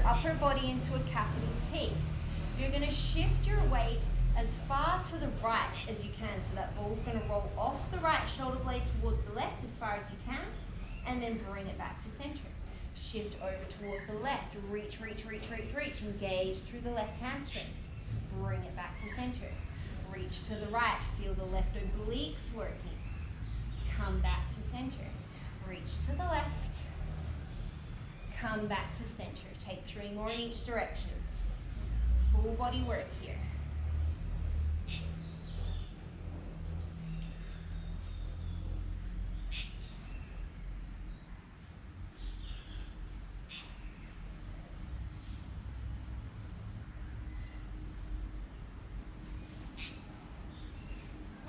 Upper body into a capital T. You're going to shift your weight as far to the right as you can. So that ball's going to roll off the right shoulder blade towards the left as far as you can, and then bring it back to center. Shift over towards the left. Reach, reach, reach, reach, reach. Engage through the left hamstring. Bring it back to center. Reach to the right. Feel the left obliques working. Come back to center. Reach to the left. Come back to center. Take 3 more in each direction. Full body work here.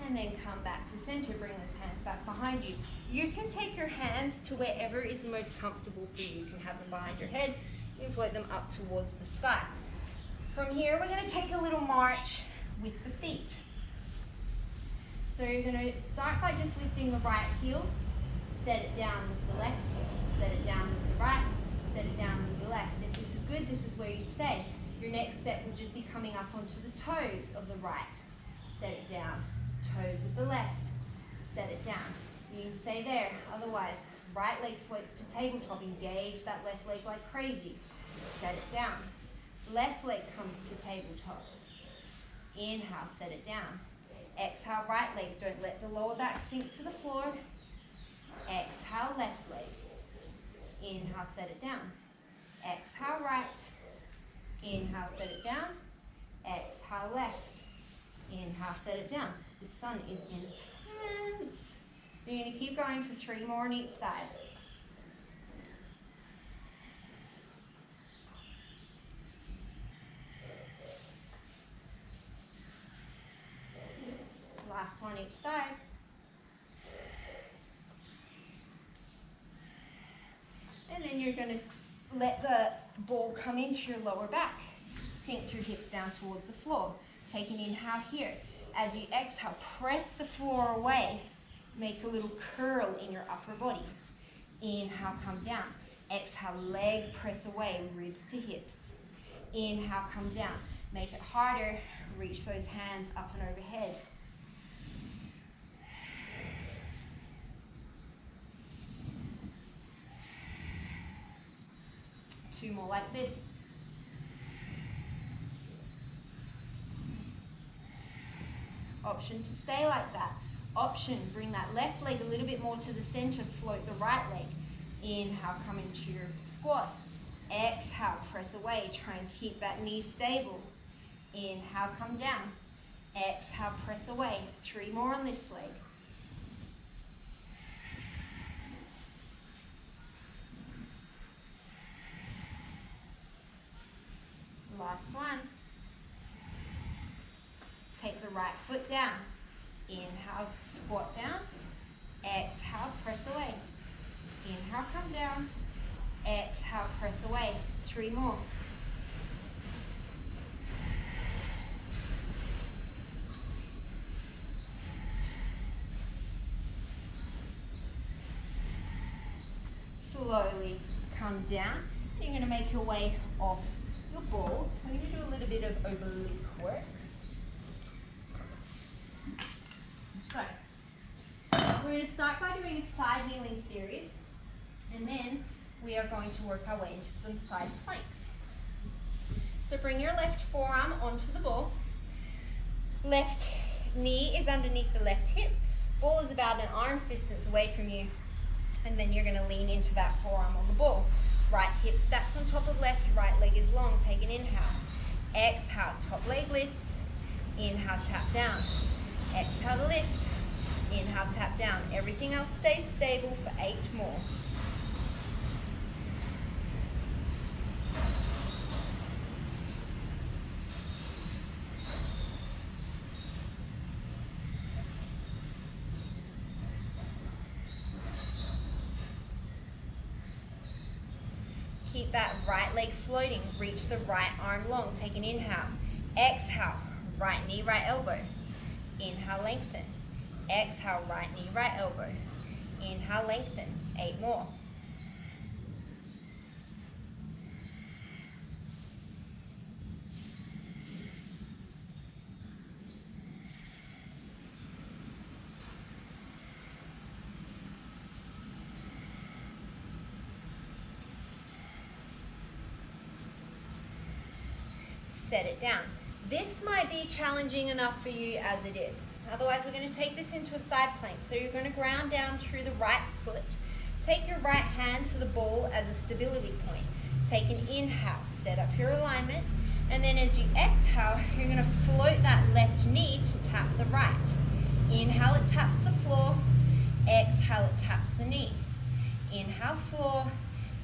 And then come back to center. Bring those hands back behind you. You can take your hands to wherever is most comfortable for you. You can have them behind your head. You can float them up towards the sky. From here, we're going to take a little march with the feet. So you're going to start by just lifting the right heel, set it down with the left heel, set it down with the right, set it down with the left. If this is good, this is where you stay. Your next step will just be coming up onto the toes of the right. Set it down. Toes with the left. Set it down. You can stay there. Otherwise, right leg floats to tabletop. Engage that left leg like crazy. Set it down. Left leg comes to tabletop. Inhale, set it down. Exhale, right leg. Don't let the lower back sink to the floor. Exhale, left leg. Inhale, set it down. Exhale, right. Inhale, set it down. Exhale, left. Inhale, set it down. The sun is intense. You're going to keep going for 3 more on each side. each side. And then you're going to let the ball come into your lower back. Sink your hips down towards the floor. Take an inhale here. As you exhale, press the floor away. Make a little curl in your upper body. Inhale, come down. Exhale, leg press away, ribs to hips. Inhale, come down. Make it harder. Reach those hands up and overhead. Two more like this. Option to stay like that. Option, bring that left leg a little bit more to the center, float the right leg. Inhale, come into your squat. Exhale, press away, try and keep that knee stable. Inhale, come down. Exhale, press away. 3 more on this leg. Last one. Take the right foot down. Inhale, squat down. Exhale, press away. Inhale, come down. Exhale, press away. 3 more. Slowly come down. You're going to make your way off your ball. We're going to do a little bit of oblique work. So, we're going to start by doing a side kneeling series, and then we are going to work our way into some side planks. So bring your left forearm onto the ball. Left knee is underneath the left hip. Ball is about an arm distance away from you, and then you're going to lean into that forearm on the ball. Right hip stacks on top of left, right leg is long. Take an inhale. Exhale, top leg lifts. Inhale, tap down. Exhale to lift. Inhale, tap down. Everything else stays stable for 8 more. Keep that right leg floating. Reach the right arm long. Take an inhale. Exhale, right knee, right elbow. Inhale, lengthen. Exhale, right knee, right elbow. Inhale, lengthen. 8 more. Set it down. This might be challenging enough for you as it is. Otherwise, we're going to take this into a side plank. So you're going to ground down through the right foot. Take your right hand to the ball as a stability point. Take an inhale, set up your alignment, and then as you exhale, you're going to float that left knee to tap the right. Inhale, it taps the floor. Exhale, it taps the knee. Inhale, floor.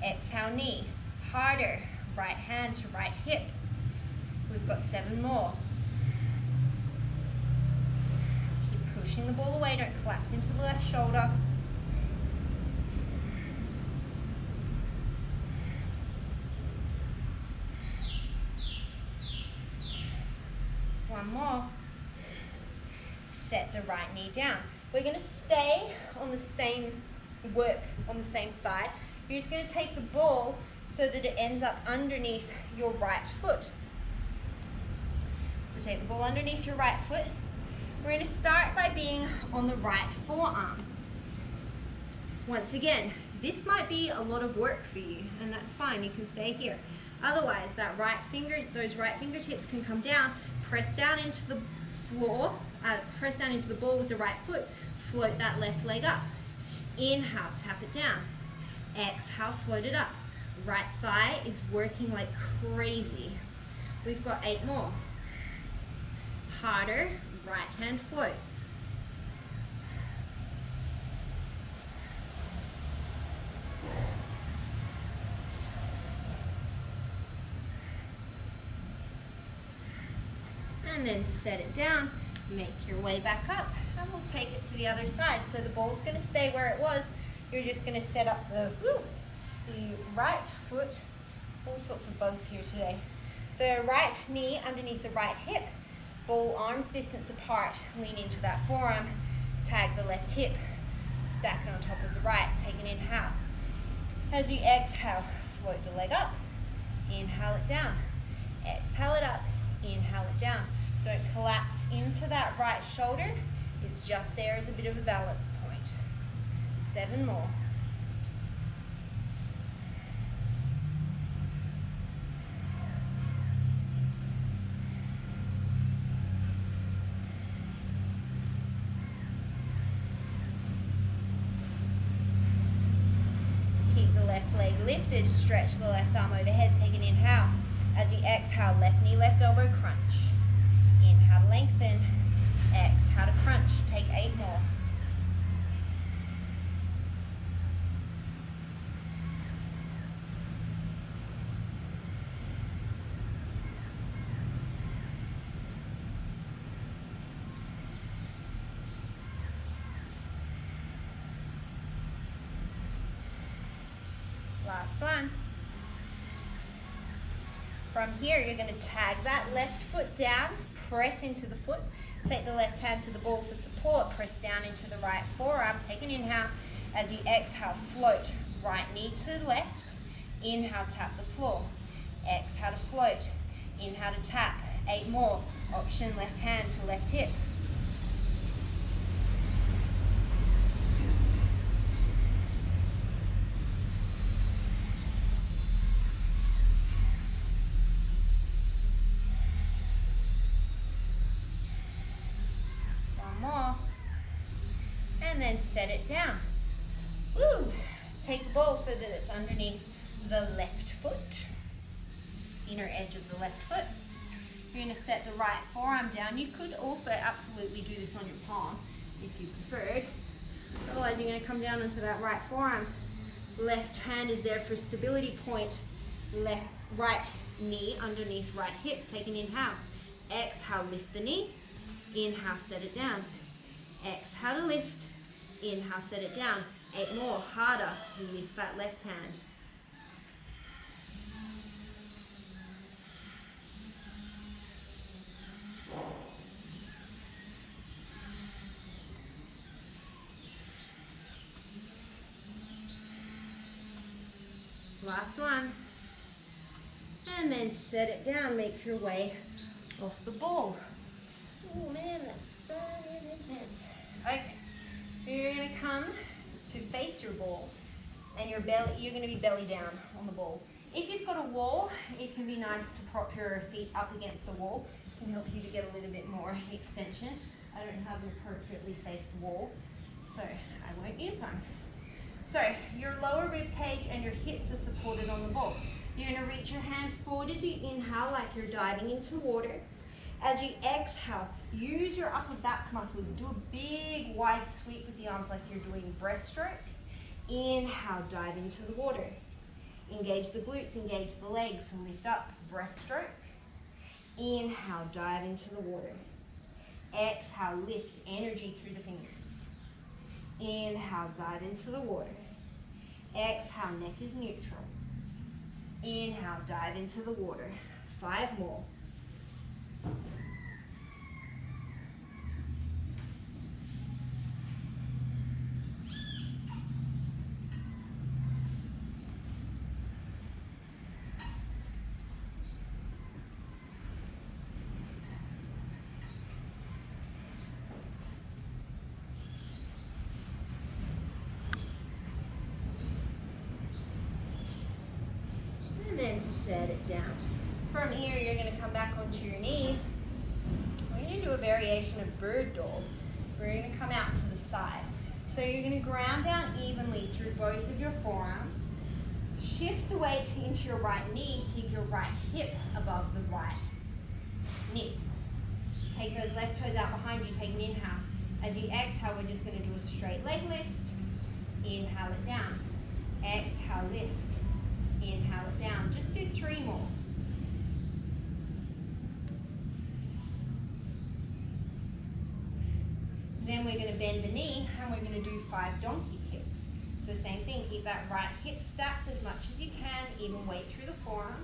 Exhale, knee. Harder. Right hand to right hip. We've got 7 more. Keep pushing the ball away, don't collapse into the left shoulder. One more. Set the right knee down. We're going to stay on the same work, on the same side. You're just going to take the ball so that it ends up underneath your right foot. So take the ball underneath your right foot. We're going to start by being on the right forearm. Once again, this might be a lot of work for you, and that's fine, you can stay here. Otherwise, that right finger, those right fingertips can come down, press down into the floor, press down into the ball with the right foot, float that left leg up. Inhale, tap it down. Exhale, float it up. Right thigh is working like crazy. We've got 8 more. Harder, right hand floats. And then set it down, make your way back up, And we'll take it to the other side. So the ball's going to stay where it was. You're just going to set up the right foot, all sorts of bugs here today. The right knee underneath the right hip. Ball arms distance apart. Lean into that forearm. Tag the left hip. Stack it on top of the right. Take an inhale. As you exhale, float the leg up. Inhale it down. Exhale it up. Inhale it down. Don't collapse into that right shoulder. It's just there as a bit of a balance point. 7 more. Keep the left leg lifted. Stretch the left arm overhead. Take an inhale. As you exhale, left knee, left elbow crunch. Inhale to lengthen. Exhale to crunch. Take 8 more. Last one. From here, you're going to tag that left foot down, press into the foot, take the left hand to the ball for support, press down into the right forearm, take an inhale. As you exhale, float, right knee to the left, inhale, tap the floor, exhale to float, inhale to tap, 8 more, option left hand to left hip. And then set it down. Woo! Take the ball so that it's underneath the left foot, inner edge of the left foot. You're going to set the right forearm down. You could also absolutely do this on your palm if you preferred. Otherwise, you're going to come down onto that right forearm. Left hand is there for stability point. Right knee underneath right hip. Take an inhale. Exhale, lift the knee. Inhale, set it down. Exhale to lift. Inhale, set it down. 8 more, harder. Lift that left hand. Last one. And then set it down. Make your way off the ball. Oh man, that's so intense. Okay. You're going to come to face your ball, and you're going to be belly down on the ball. If you've got a wall, it can be nice to prop your feet up against the wall. It can help you to get a little bit more extension. I don't have an appropriately faced wall, so I won't use one. So your lower rib cage and your hips are supported on the ball. You're going to reach your hands forward as you inhale like you're diving into water. As you exhale, use your upper back muscles. Do a big wide sweep with the arms like you're doing breaststroke. Inhale, dive into the water. Engage the glutes, engage the legs, and lift up, breaststroke. Inhale, dive into the water. Exhale, lift energy through the fingers. Inhale, dive into the water. Exhale, neck is neutral. Inhale, dive into the water. 5 more. Then set it down. From here, you're going to come back onto your knees. We're going to do a variation of bird dog. We're going to come out to the side. So you're going to ground down evenly through both of your forearms. Shift the weight into your right knee. Keep your right hip above the right knee. Take those left toes out behind you. Take an inhale. As you exhale, we're just going to do a straight leg lift. Inhale it down. Exhale, lift. Inhale it down. Just do 3 more. Then we're going to bend the knee and we're going to do 5 donkey kicks. So same thing, keep that right hip stacked as much as you can, even weight through the forearm.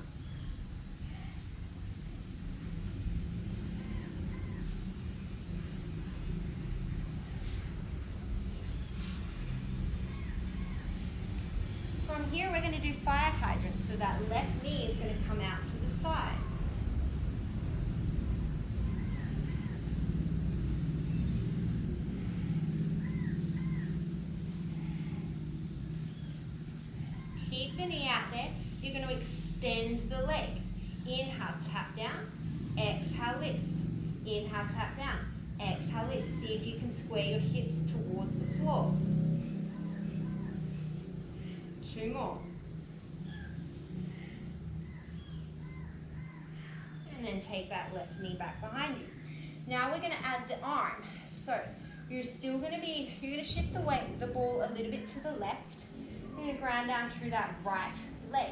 From here we're going to do fire hydrants, so that left knee is going to come out to the side. Keep the knee out there. You're going to extend the leg. Inhale, tap down. Exhale, lift. Inhale, tap down. Exhale, lift. See if you can square your hips towards the floor. 2 more. And then take that left knee back behind you. Now we're going to add the arm. So you're going to shift the weight, the ball a little bit to the left. You're going to ground down through that right leg.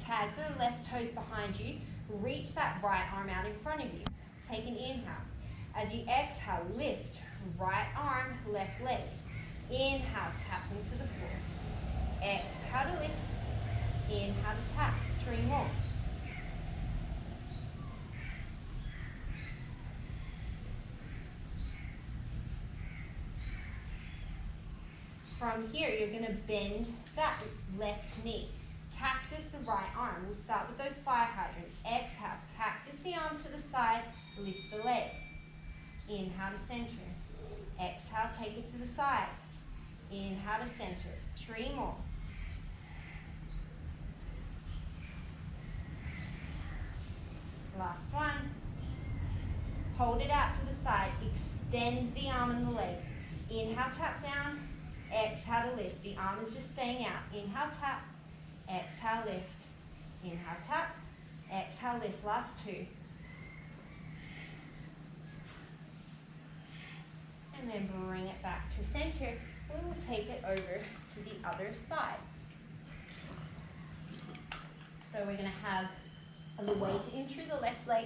Tag the left toes behind you. Reach that right arm out in front of you. Take an inhale. As you exhale, lift. Right arm, left leg. Inhale, tap into the floor. Exhale to lift. Inhale to tap. 3 more. From here, you're going to bend that left knee. Cactus the right arm. We'll start with those fire hydrants. Exhale, cactus the arm to the side, lift the leg. Inhale to center. Exhale, take it to the side. Inhale to center. 3 more. Last one. Hold it out to the side. Extend the arm and the leg. Inhale, tap down. Exhale to lift. The arm is just staying out. Inhale, tap. Exhale, lift. Inhale, tap. Exhale, lift. Last 2. And then bring it back to center. We will take it over to the other side. So we're going to have the weight in through the left leg.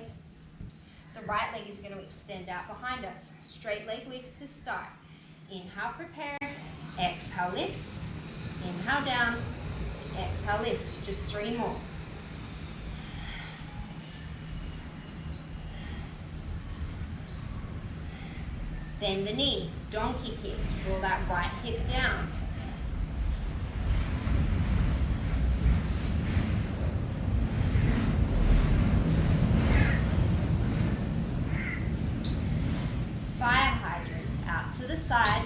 The right leg is going to extend out behind us. Straight leg lift to start. Inhale, prepare. Exhale, lift. Inhale, down. Exhale, lift. Just 3 more. Bend the knee. Donkey kick. Draw that right hip down. Fire hydrants out to the side.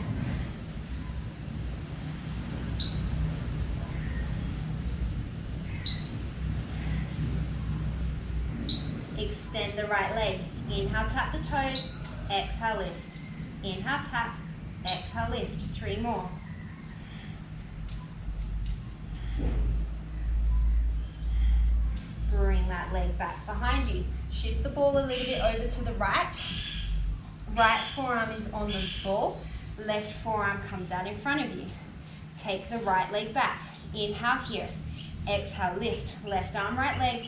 Extend the right leg. Inhale, tap the toes. Exhale, lift. Inhale, tap. Exhale, lift. 3 more. Bring that leg back behind you. Shift the ball a little bit over to the right. Right forearm is on the ball. Left forearm comes out in front of you. Take the right leg back. Inhale here. Exhale, lift. Left arm, right leg.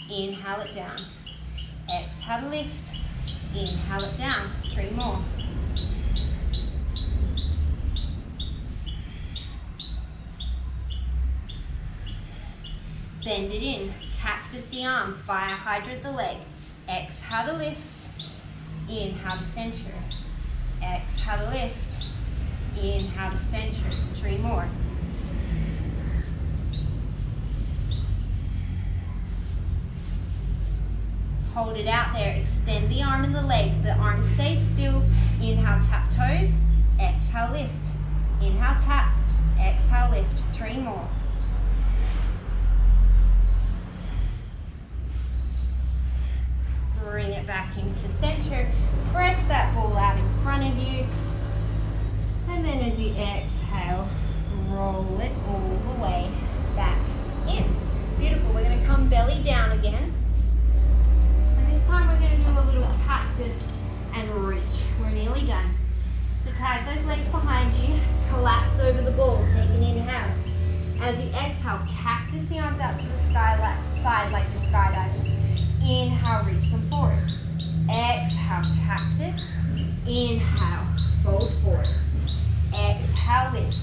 Inhale it down. Exhale, lift. Inhale it down. 3 more. Bend it in. Cactus the arm. Fire hydrant the leg. Exhale to lift. Inhale to center. Exhale to lift. Inhale to center. 3 more. Hold it out there. Extend the arm and the leg. The arm stays still. Inhale, tap toes. Exhale, lift. Inhale, tap. Exhale, lift. 3 more. Bring it back into center. Press that ball out in front of you. And then as you exhale, roll it all the way back in. Beautiful. We're going to come belly down again. And this time we're going to do a little cactus and reach. We're nearly done. So tag those legs behind you. Collapse over the ball. Take an inhale. As you exhale, cactus the arms out to the side like you're skydiving. Inhale, reach them forward. Exhale, cactus. Inhale, fold forward. Exhale, lift.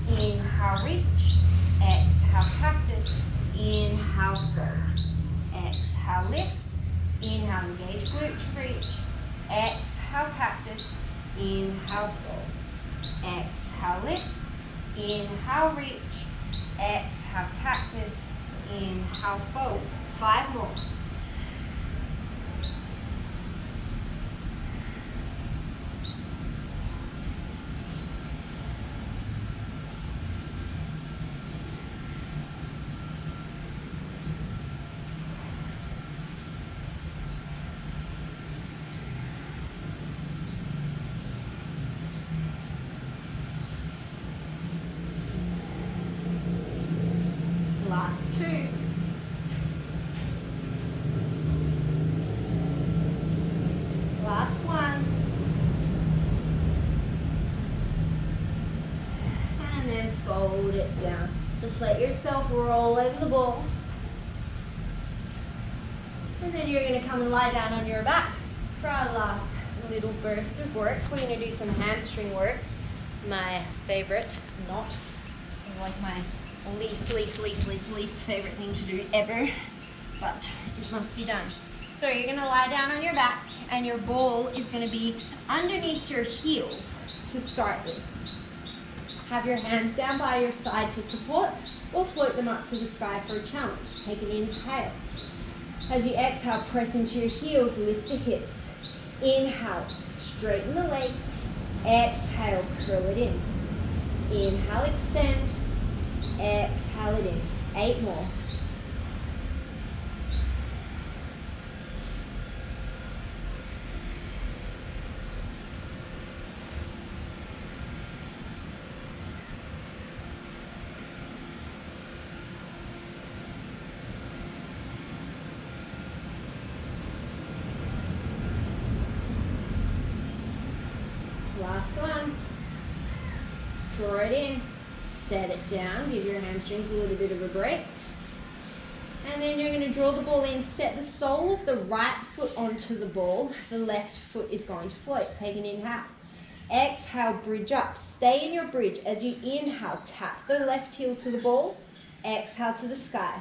Inhale, reach. Exhale, cactus. Inhale, fold. Exhale, lift. Inhale, engage glute to reach. Exhale, cactus. Inhale, fold. Exhale, lift. Inhale, reach. Exhale, cactus. Inhale, fold. 5 more. Last 2. Last 1. And then fold it down. Just let yourself roll over the ball. And then you're going to come and lie down on your back for our last little burst of work. We're going to do some hamstring work. My favorite, not like my least favorite thing to do ever, but it must be done. So you're going to lie down on your back, and your ball is going to be underneath your heels to start with. Have your hands down by your side for support, or float them up to the sky for a challenge. Take an inhale. As you exhale, press into your heels, lift the hips. Inhale, straighten the legs. Exhale, curl it in. Inhale, extend. Exhale it in. 8 more. Last one. Draw it in. Set it down. Give your hamstrings a little bit of a break. And then you're going to draw the ball in. Set the sole of the right foot onto the ball. The left foot is going to float. Take an inhale. Exhale, bridge up. Stay in your bridge. As you inhale, tap the left heel to the ball. Exhale to the sky.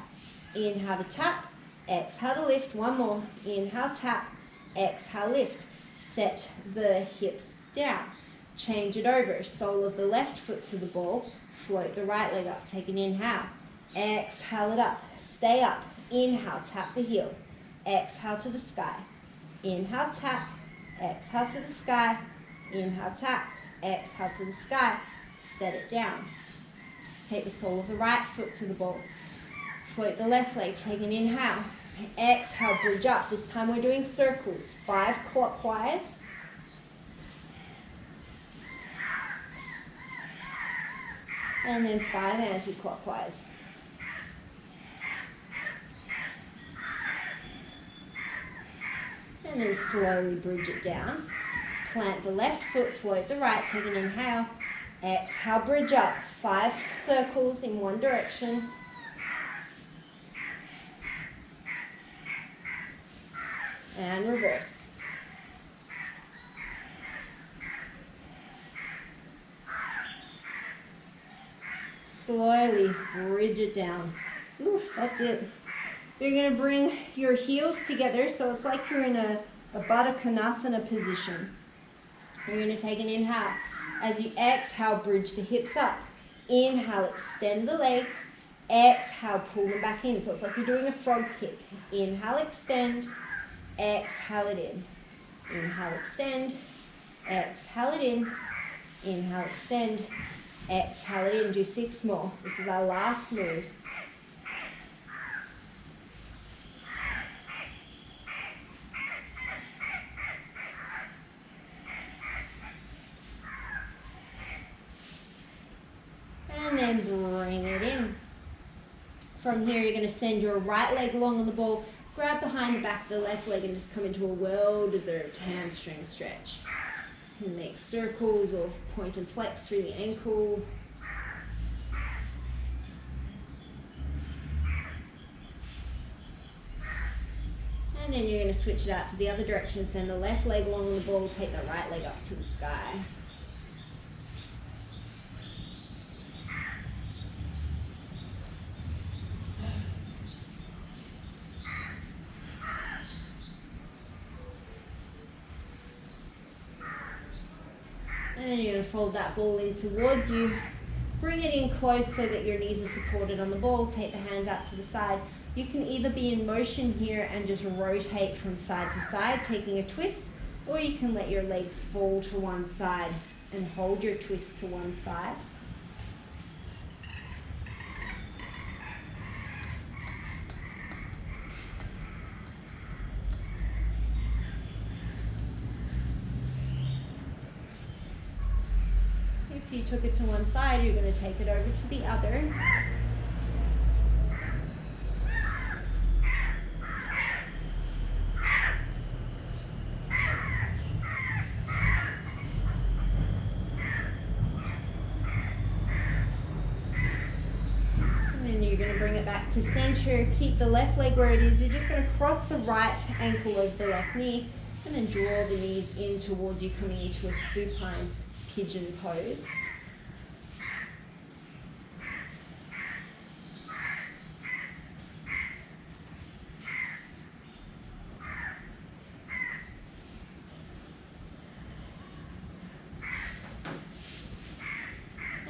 Inhale to tap. Exhale to lift. 1 more. Inhale, tap. Exhale, lift. Set the hips down. Change it over. Sole of the left foot to the ball. Float the right leg up. Take an inhale. Exhale it up. Stay up. Inhale, tap the heel. Exhale to the sky. Inhale, tap. Exhale to the sky. Inhale, tap. Exhale to the sky. Set it down. Take the sole of the right foot to the ball. Float the left leg. Take an inhale. Exhale, bridge up. This time we're doing circles. 5 clockwise. And then 5 anti-clockwise. And then slowly bridge it down. Plant the left foot, float the right, take an inhale. Exhale, bridge up. 5 circles in one direction. And reverse. Slowly bridge it down. Oof, that's it. You're going to bring your heels together so it's like you're in a Baddha Konasana position. You're going to take an inhale. As you exhale, bridge the hips up. Inhale, extend the legs. Exhale, pull them back in. So it's like you're doing a frog kick. Inhale, extend. Exhale it in. Inhale, extend. Exhale it in. Inhale, extend. Exhale it in. Do 6 more. This is our last move. And then bring it in. From here, you're going to send your right leg along on the ball. Grab behind the back of the left leg and just come into a well-deserved hamstring stretch. You make circles or point and flex through the ankle. And then you're going to switch it out to the other direction. Send the left leg along the ball. Take the right leg up to the sky. And then you're going to fold that ball in towards you. Bring it in close so that your knees are supported on the ball. Take the hands out to the side. You can either be in motion here and just rotate from side to side, taking a twist, or you can let your legs fall to one side and hold your twist to one side. If you took it to one side, you're going to take it over to the other. And then you're going to bring it back to center. Keep the left leg where it is. You're just going to cross the right ankle over the left knee and then draw the knees in towards you, coming into a supine pigeon pose.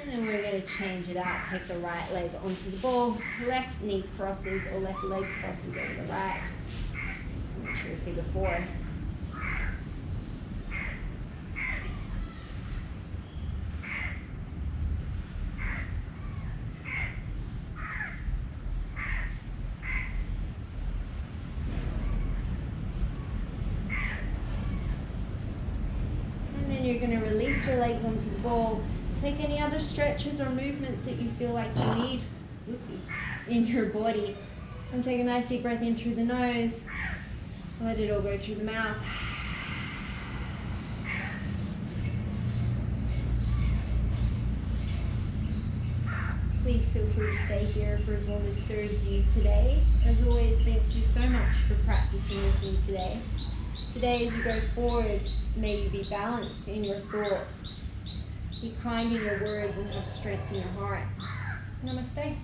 And then we're going to change it out. Take the right leg onto the ball. Left knee crosses or left leg crosses over the right. Make sure figure 4. You're going to release your legs onto the ball. Take any other stretches or movements that you feel like you need in your body. And take a nice deep breath in through the nose. Let it all go through the mouth. Please feel free to stay here for as long as serves you today. As always, thank you so much for practicing with me today. Today, as you go forward, may you be balanced in your thoughts. Be kind in your words and have strength in your heart. Namaste.